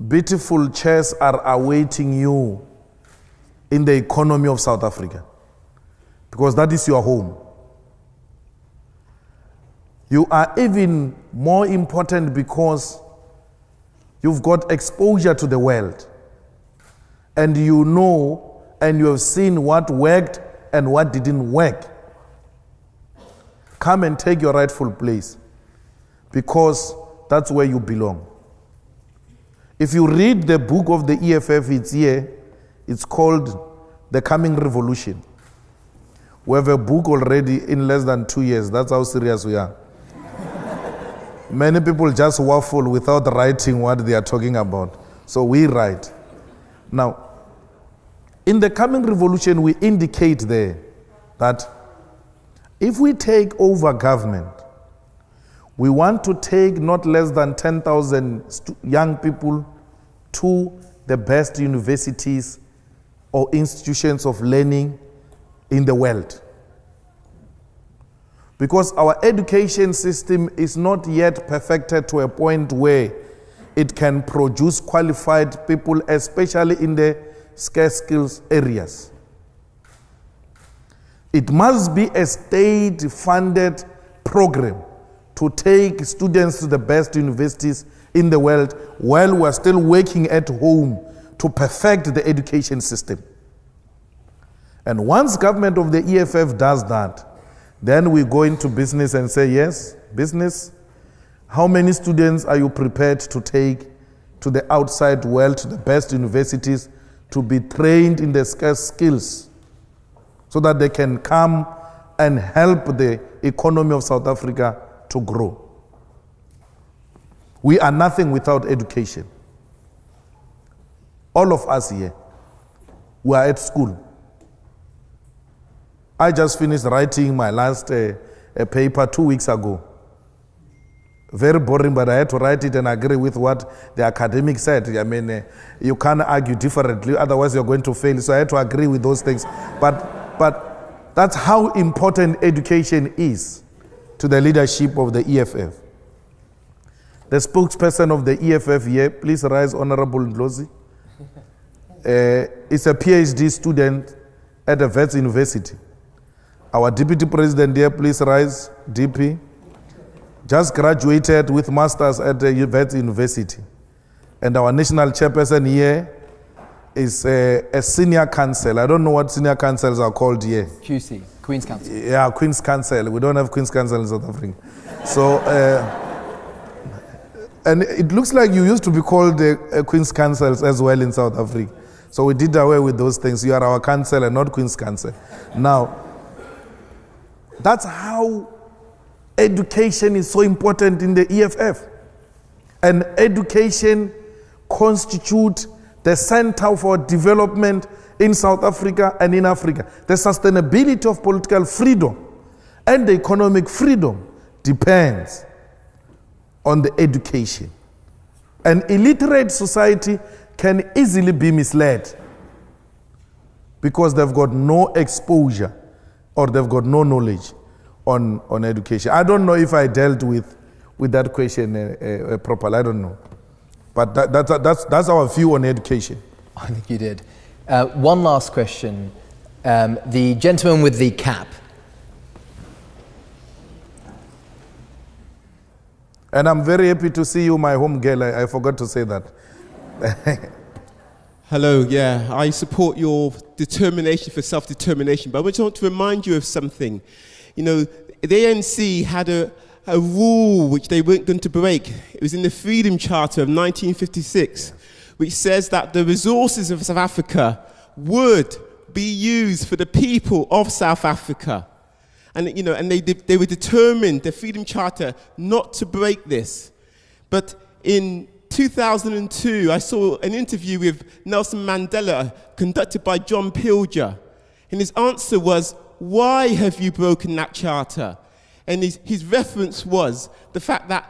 beautiful chairs are awaiting you in the economy of South Africa, because that is your home. You are even more important because you've got exposure to the world, and you know and you have seen what worked and what didn't work. Come and take your rightful place, because that's where you belong. If you read the book of the EFF, it's here. It's called The Coming Revolution. We have a book already in less than 2 years. That's how serious we are. Many people just waffle without writing what they are talking about. So we write. Now, in The Coming Revolution, we indicate there that if we take over government, we want to take not less than 10,000 young people to the best universities or institutions of learning in the world. Because our education system is not yet perfected to a point where it can produce qualified people, especially in the scarce skills areas. It must be a state-funded program to take students to the best universities in the world while we're still working at home to perfect the education system. And once government of the EFF does that, then we go into business and say, yes, business, how many students are you prepared to take to the outside world, to the best universities, to be trained in the scarce skills so that they can come and help the economy of South Africa to grow. We are nothing without education. All of us here, we are at school. I just finished writing my last paper 2 weeks ago. Very boring, but I had to write it and agree with what the academic said. I mean, you can't argue differently, otherwise you're going to fail. So I had to agree with those things. But that's how important education is to the leadership of the EFF. The spokesperson of the EFF here, please rise, Honorable Ndlozi. Is a PhD student at the Wits University. Our Deputy President here, please rise, DP. Just graduated with masters at the Wits University. And our national chairperson here is a senior counsel. I don't know what senior counsels are called here. QC, Queen's Counsel. Yeah, Queen's Counsel. We don't have Queen's Counsel in South Africa. So, and it looks like you used to be called Queen's Counsels as well in South Africa. So we did away with those things. You are our counsel and not Queen's Counsel. Now, that's how education is so important in the EFF. And education constitutes the center for development in South Africa and in Africa. The sustainability of political freedom and the economic freedom depends on the education. An illiterate society can easily be misled because they've got no exposure or they've got no knowledge on education. I don't know if I dealt with that question properly. I don't know. But that's our view on education. I think you did. One last question. The gentleman with the cap. And I'm very happy to see you, my home girl. I forgot to say that. Hello, yeah, I support your determination for self-determination, but I just want to remind you of something. You know, the ANC had a rule which they weren't going to break. It was in the Freedom Charter of 1956, which says that the resources of South Africa would be used for the people of South Africa. And, you know, and they were determined, the Freedom Charter, not to break this. But in 2002, I saw an interview with Nelson Mandela conducted by John Pilger. And his answer was, why have you broken that charter? And his reference was the fact that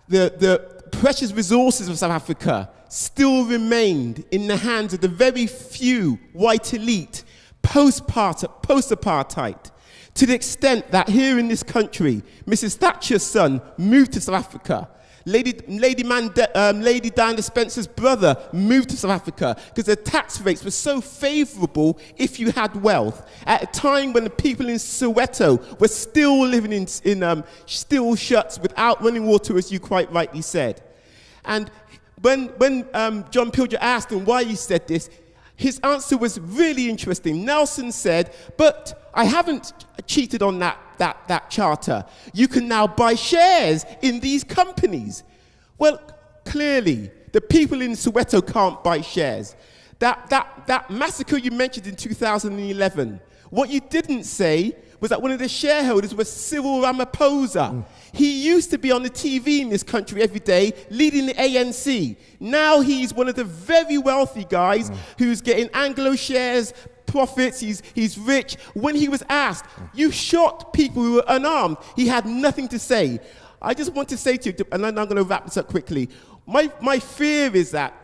the precious resources of South Africa still remained in the hands of the very few white elite post-apartheid, to the extent that here in this country, Mrs. Thatcher's son moved to South Africa. Lady Diana Spencer's brother moved to South Africa because the tax rates were so favorable if you had wealth. At a time when the people in Soweto were still living in steel shuts without running water, as you quite rightly said. And when John Pilger asked him why he said this, his answer was really interesting. Nelson said, but I haven't cheated on that charter. You can now buy shares in these companies. Well, clearly, the people in Soweto can't buy shares. That massacre you mentioned in 2011, what you didn't say was that one of the shareholders was Cyril Ramaphosa. He used to be on the TV in this country every day, leading the ANC. Now he's one of the very wealthy guys who's getting Anglo shares, profits, he's rich. When he was asked, you shot people who were unarmed, he had nothing to say. I just want to say to you, and I'm going to wrap this up quickly, my fear is that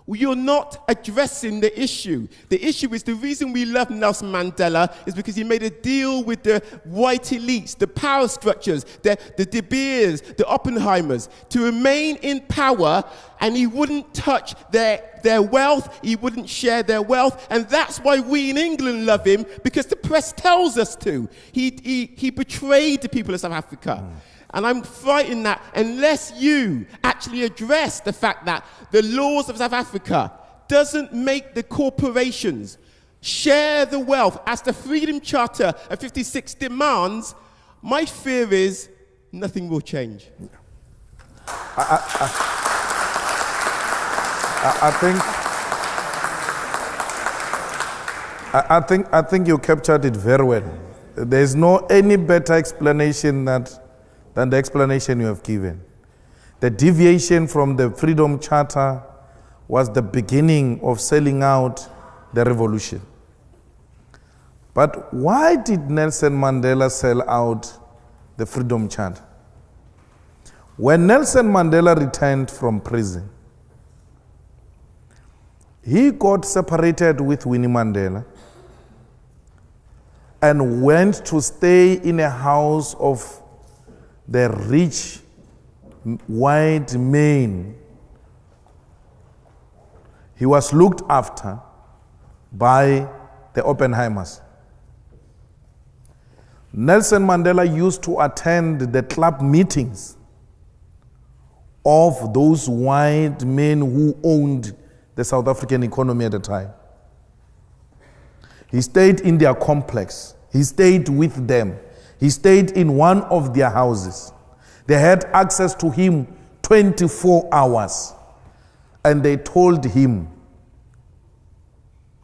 you're not addressing the issue. The issue is the reason we love Nelson Mandela is because he made a deal with the white elites, the power structures, the De Beers, the Oppenheimers, to remain in power, and he wouldn't touch their wealth, he wouldn't share their wealth, and that's why we in England love him, because the press tells us to. He betrayed the people of South Africa. And I'm frightened that unless you actually address the fact that the laws of South Africa doesn't make the corporations share the wealth as the Freedom Charter of 56 demands, my fear is nothing will change. I think you captured it very well. there's no any better explanation than the explanation you have given. The deviation from the Freedom Charter was the beginning of selling out the revolution. But why did Nelson Mandela sell out the Freedom Charter? When Nelson Mandela returned from prison, he got separated with Winnie Mandela and went to stay in a house of the rich white men. He was looked after by the Oppenheimers. Nelson Mandela used to attend the club meetings of those white men who owned the South African economy at the time. He stayed in their complex. He stayed with them. He stayed in one of their houses. They had access to him 24 hours. And they told him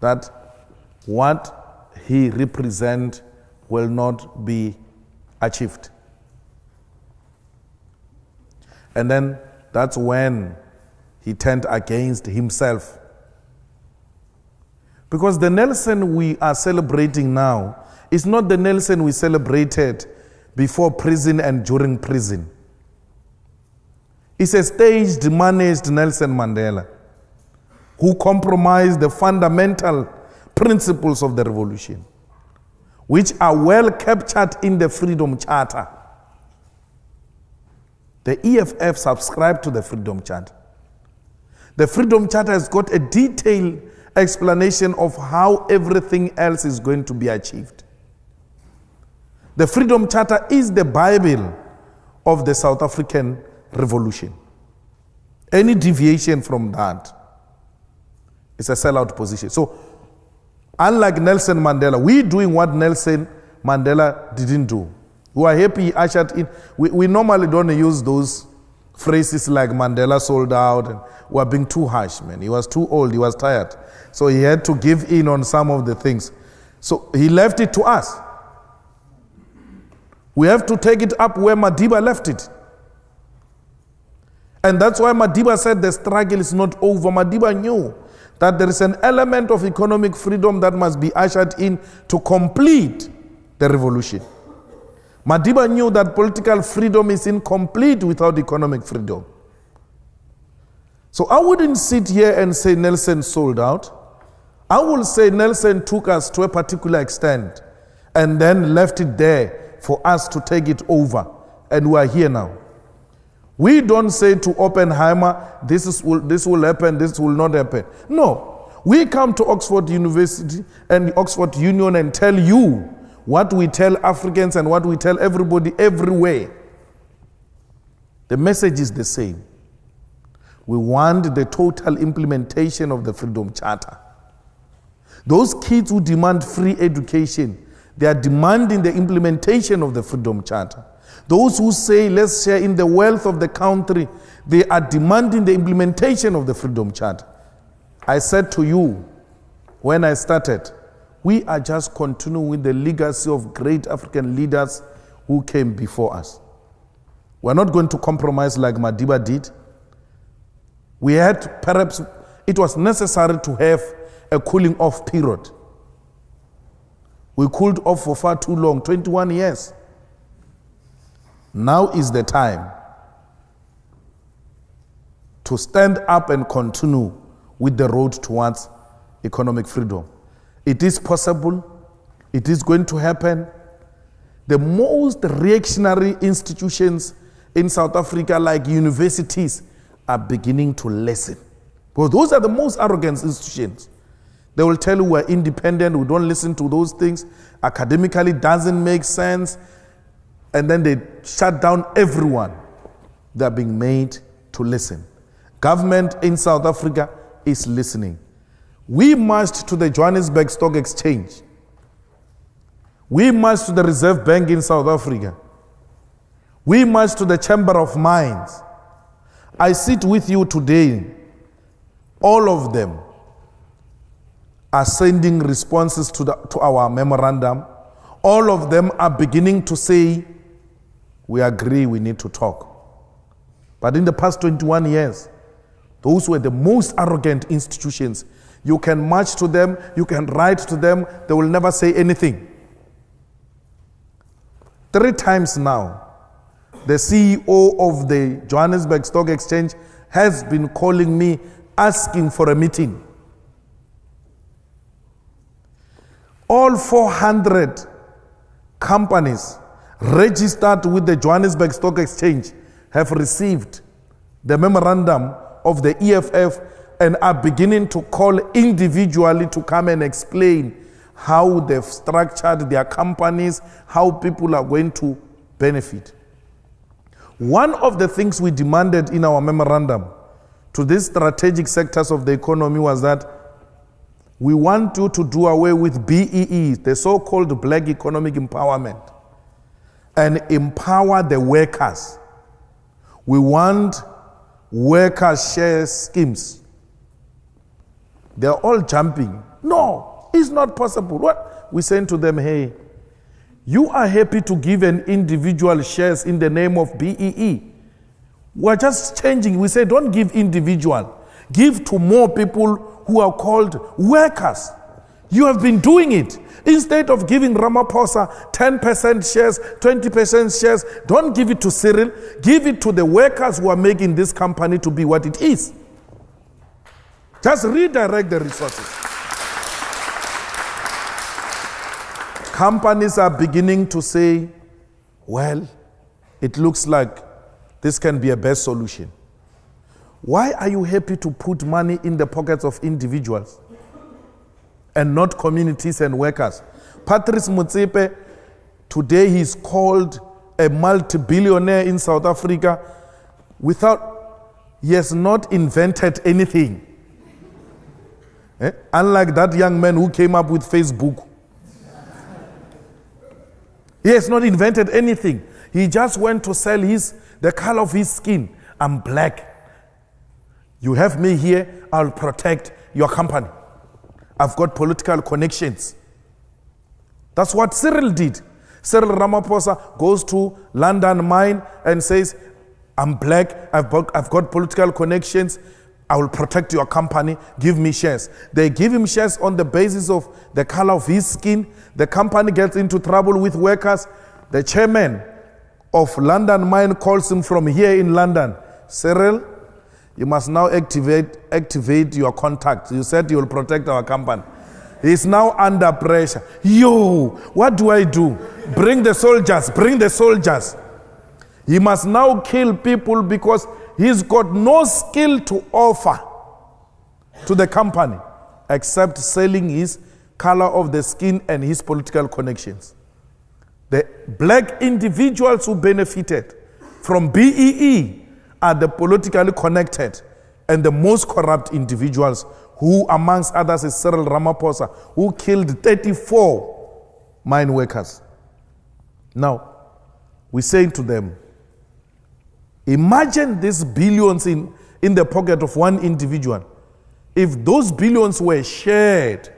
that what he represents will not be achieved. And then that's when he turned against himself. Because the Nelson we are celebrating now is not the Nelson we celebrated before prison and during prison. It's a staged, managed Nelson Mandela who compromised the fundamental principles of the revolution, which are well captured in the Freedom Charter. The EFF subscribed to the Freedom Charter. The Freedom Charter has got a detailed explanation of how everything else is going to be achieved. The Freedom Charter is the Bible of the South African Revolution. Any deviation from that is a sellout position. So, unlike Nelson Mandela, we're doing what Nelson Mandela didn't do. We are happy he ushered in. We normally don't use those phrases like Mandela sold out and we are being too harsh, man. He was too old, he was tired. So he had to give in on some of the things. So he left it to us. We have to take it up where Madiba left it. And that's why Madiba said the struggle is not over. Madiba knew that there is an element of economic freedom that must be ushered in to complete the revolution. Madiba knew that political freedom is incomplete without economic freedom. So I wouldn't sit here and say Nelson sold out. I will say Nelson took us to a particular extent and then left it there for us to take it over. And we are here now. We don't say to Oppenheimer, this will happen, this will not happen. No. We come to Oxford University and Oxford Union and tell you what we tell Africans and what we tell everybody everywhere. The message is the same. We want the total implementation of the Freedom Charter. Those kids who demand free education, they are demanding the implementation of the Freedom Charter. Those who say, let's share in the wealth of the country, they are demanding the implementation of the Freedom Charter. I said to you, when I started, we are just continuing with the legacy of great African leaders who came before us. We're not going to compromise like Madiba did. We had, perhaps, it was necessary to have a cooling off period. We cooled off for far too long, 21 years. Now is the time to stand up and continue with the road towards economic freedom. It is possible. It is going to happen. The most reactionary institutions in South Africa, like universities, are beginning to listen. Because those are the most arrogant institutions. They will tell you we're independent, we don't listen to those things. Academically doesn't make sense. And then they shut down everyone. They're being made to listen. Government in South Africa is listening. We marched to the Johannesburg Stock Exchange. We marched to the Reserve Bank in South Africa. We marched to the Chamber of Mines. I sit with you today. All of them are sending responses to our memorandum. all of them are beginning to say, we agree, we need to talk. But in the past 21 years, those were the most arrogant institutions. You can march to them, you can write to them, they will never say anything. 3 times now, the CEO of the Johannesburg Stock Exchange has been calling me, asking for a meeting. All 400 companies registered with the Johannesburg Stock Exchange have received the memorandum of the EFF and are beginning to call individually to come and explain how they've structured their companies, how people are going to benefit. One of the things we demanded in our memorandum to these strategic sectors of the economy was that we want you to do away with BEE, the so-called Black Economic Empowerment, and empower the workers. We want worker share schemes. They're all jumping. No, it's not possible. What? We saying to them, hey, you are happy to give an individual shares in the name of BEE. We're just changing. We say don't give individual. Give to more people who are called workers. You have been doing it. Instead of giving Ramaphosa 10% shares, 20% shares, don't give it to Cyril. Give it to the workers who are making this company to be what it is. Just redirect the resources. Companies are beginning to say, well, it looks like this can be a best solution. Why are you happy to put money in the pockets of individuals and not communities and workers? Patrice Motsepe, today he's called a multi-billionaire in South Africa he has not invented anything. Unlike that young man who came up with Facebook. He has not invented anything. He just went to sell the color of his skin. I'm black. You have me here, I'll protect your company. I've got political connections. That's what Cyril did. Cyril Ramaphosa goes to London Mine and says, I'm black, I've got political connections, I will protect your company, give me shares. They give him shares on the basis of the color of his skin. The company gets into trouble with workers. The chairman of London Mine calls him from here in London. Cyril, you must now activate your contact. You said you will protect our company. He's now under pressure. Yo, what do I do? Bring the soldiers, bring the soldiers. He must now kill people because he's got no skill to offer to the company except selling his color of the skin and his political connections. The black individuals who benefited from BEE are the politically connected and the most corrupt individuals who, amongst others, is Cyril Ramaphosa, who killed 34 mine workers. Now, we say to them, imagine these billions in the pocket of one individual. If those billions were shared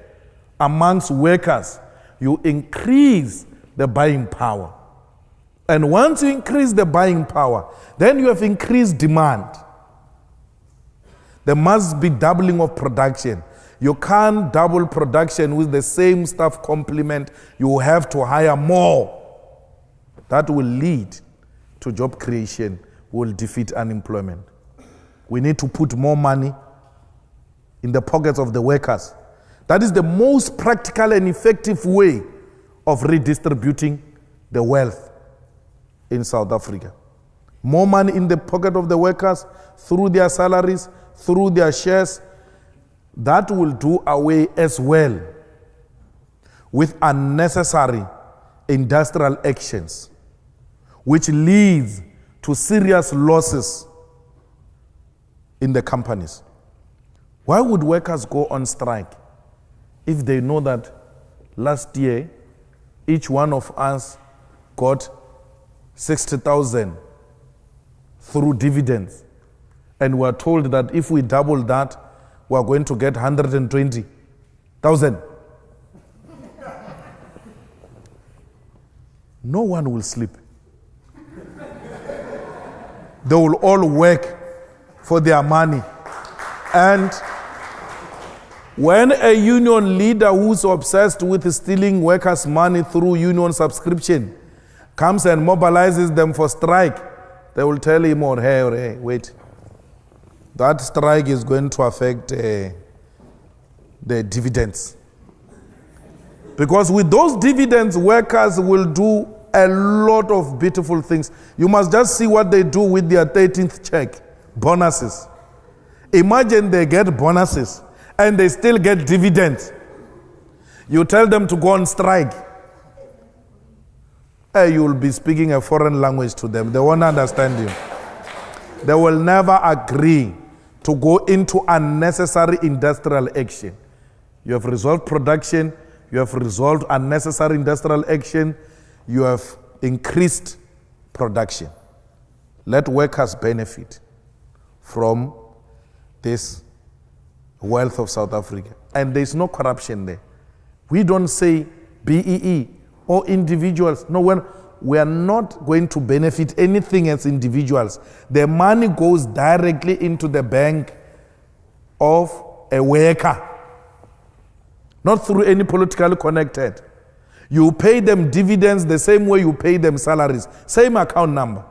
amongst workers, you increase the buying power. And once you increase the buying power, then you have increased demand. There must be doubling of production. You can't double production with the same staff complement. You have to hire more. That will lead to job creation, will defeat unemployment. We need to put more money in the pockets of the workers. That is the most practical and effective way of redistributing the wealth in South Africa. More money in the pocket of the workers through their salaries, through their shares. That will do away as well with unnecessary industrial actions, which leads to serious losses in the companies. Why would workers go on strike if they know that last year each one of us got 60,000 through dividends, and we're told that if we double that, we're going to get 120,000? no one will sleep. They will all work for their money. And when a union leader who's obsessed with stealing workers' money through union subscription comes and mobilizes them for strike, they will tell him, or hey, wait, that strike is going to affect the dividends. Because with those dividends, workers will do a lot of beautiful things. You must just see what they do with their 13th check, bonuses. Imagine they get bonuses and they still get dividends. You tell them to go on strike. You will be speaking a foreign language to them. They won't understand you. They will never agree to go into unnecessary industrial action. You have resolved production. You have resolved unnecessary industrial action. You have increased production. Let workers benefit from this wealth of South Africa. And there's no corruption there. We don't say BEE or individuals. No, we are not going to benefit anything as individuals. The money goes directly into the bank of a worker, not through any politically connected. You pay them dividends the same way you pay them salaries, same account number.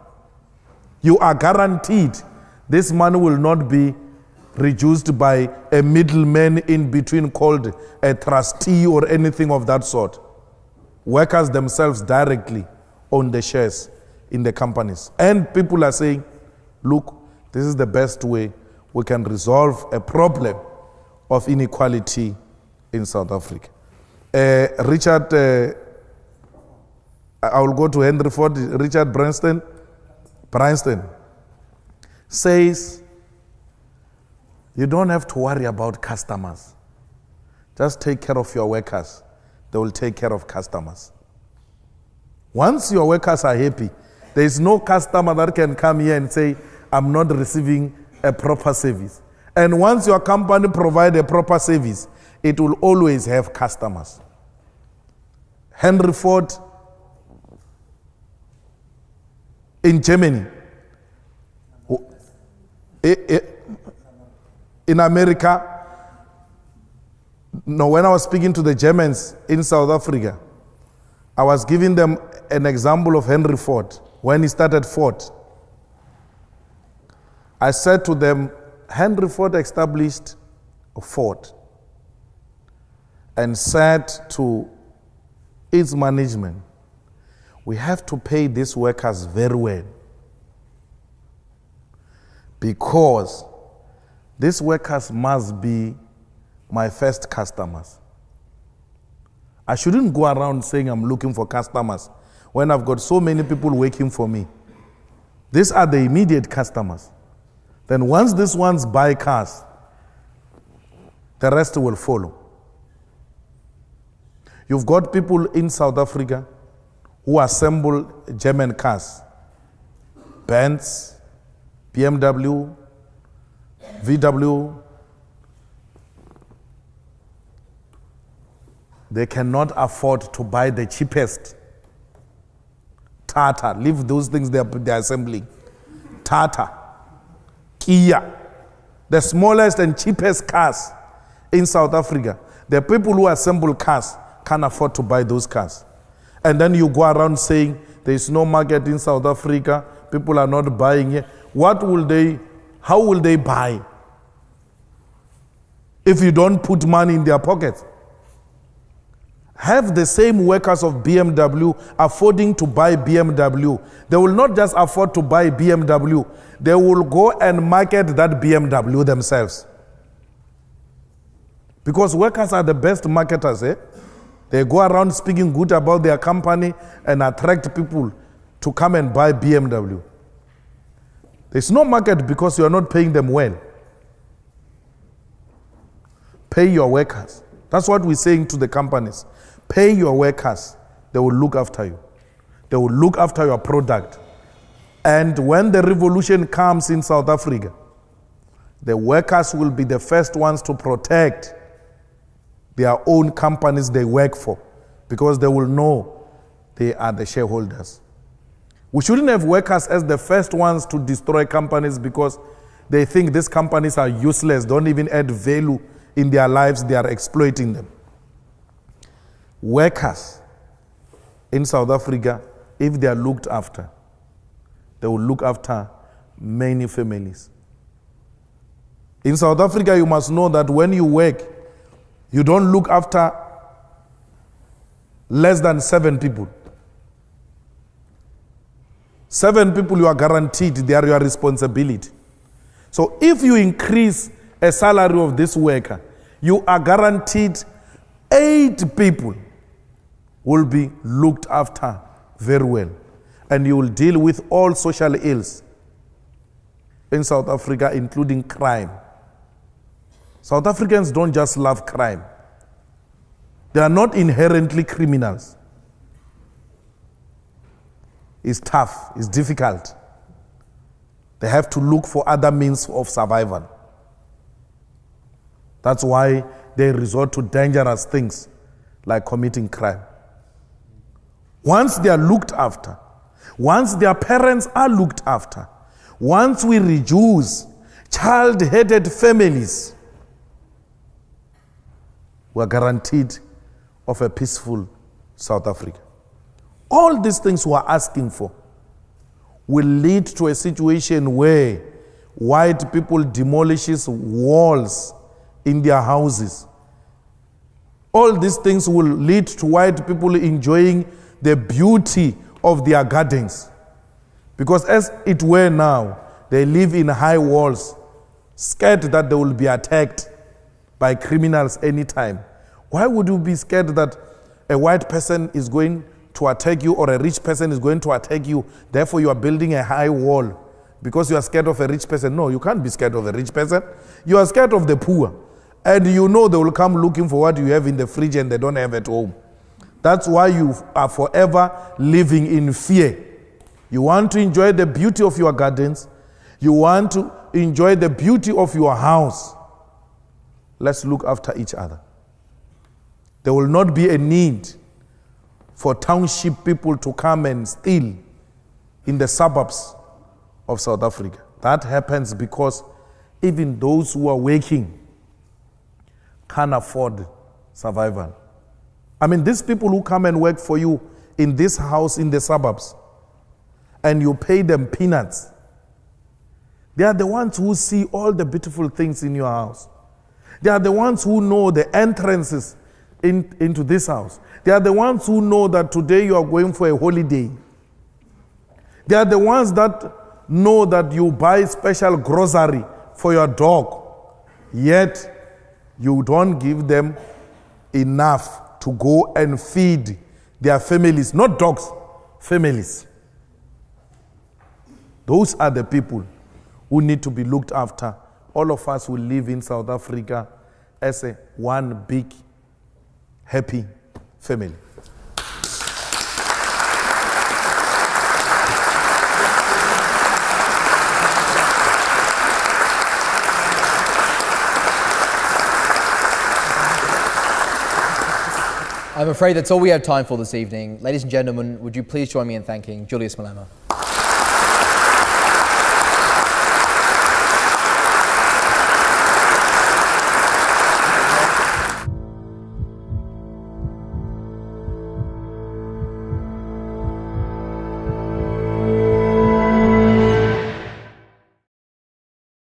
You are guaranteed this money will not be reduced by a middleman in between called a trustee or anything of that sort. Workers themselves directly own the shares in the companies. And people are saying, look, this is the best way we can resolve a problem of inequality in South Africa. Richard, I will go to Henry Ford. Richard Branson says, you don't have to worry about customers. Just take care of your workers. They will take care of customers. Once your workers are happy, there is no customer that can come here and say, I'm not receiving a proper service. And once your company provides a proper service, it will always have customers. Henry Ford in Germany, in America, no, when I was speaking to the Germans in South Africa, I was giving them an example of Henry Ford when he started Ford. I said to them, Henry Ford established Ford and said to its management, we have to pay these workers very well because these workers must be my first customers. I shouldn't go around saying I'm looking for customers when I've got so many people working for me. These are the immediate customers. Then once these ones buy cars, the rest will follow. You've got people in South Africa who assemble German cars, Benz, BMW, VW. They cannot afford to buy the cheapest. Tata, leave those things they're assembling. Tata, Kia, the smallest and cheapest cars in South Africa. The people who assemble cars can't afford to buy those cars. And then you go around saying there is no market in South Africa, people are not buying it. How will they buy if you don't put money in their pockets? Have the same workers of BMW affording to buy BMW. They will not just afford to buy BMW, they will go and market that BMW themselves. Because workers are the best marketers, eh? They go around speaking good about their company and attract people to come and buy BMW. There's no market because you are not paying them well. Pay your workers. That's what we're saying to the companies. Pay your workers. They will look after you. They will look after your product. And when the revolution comes in South Africa, the workers will be the first ones to protect their own companies they work for, because they will know they are the shareholders. We shouldn't have workers as the first ones to destroy companies because they think these companies are useless, don't even add value in their lives, they are exploiting them. Workers in South Africa, if they are looked after, they will look after many families. In South Africa, you must know that when you work, you don't look after less than 7 people. 7 people you are guaranteed, they are your responsibility. So if you increase a salary of this worker, you are guaranteed 8 people will be looked after very well. And you will deal with all social ills in South Africa, including crime. South Africans don't just love crime. They are not inherently criminals. It's tough, it's difficult. They have to look for other means of survival. That's why they resort to dangerous things like committing crime. Once they are looked after, once their parents are looked after, once we reduce child-headed families, we are guaranteed of a peaceful South Africa. All these things we are asking for will lead to a situation where white people demolishes walls in their houses. All these things will lead to white people enjoying the beauty of their gardens. Because as it were now, they live in high walls, scared that they will be attacked by criminals anytime. Why would you be scared that a white person is going to attack you or a rich person is going to attack you, therefore you are building a high wall because you are scared of a rich person? No, you can't be scared of a rich person. You are scared of the poor. And you know they will come looking for what you have in the fridge and they don't have at home. That's why you are forever living in fear. You want to enjoy the beauty of your gardens. You want to enjoy the beauty of your house. Let's look after each other. There will not be a need for township people to come and steal in the suburbs of South Africa. That happens because even those who are working can't afford survival. I mean, these people who come and work for you in this house in the suburbs, and you pay them peanuts, they are the ones who see all the beautiful things in your house. They are the ones who know the entrances into this house. They are the ones who know that today you are going for a holiday. They are the ones that know that you buy special grocery for your dog, yet you don't give them enough to go and feed their families, not dogs, families. Those are the people who need to be looked after. All of us will live in South Africa as a one big, happy family. I'm afraid that's all we have time for this evening. Ladies and gentlemen, would you please join me in thanking Julius Malema?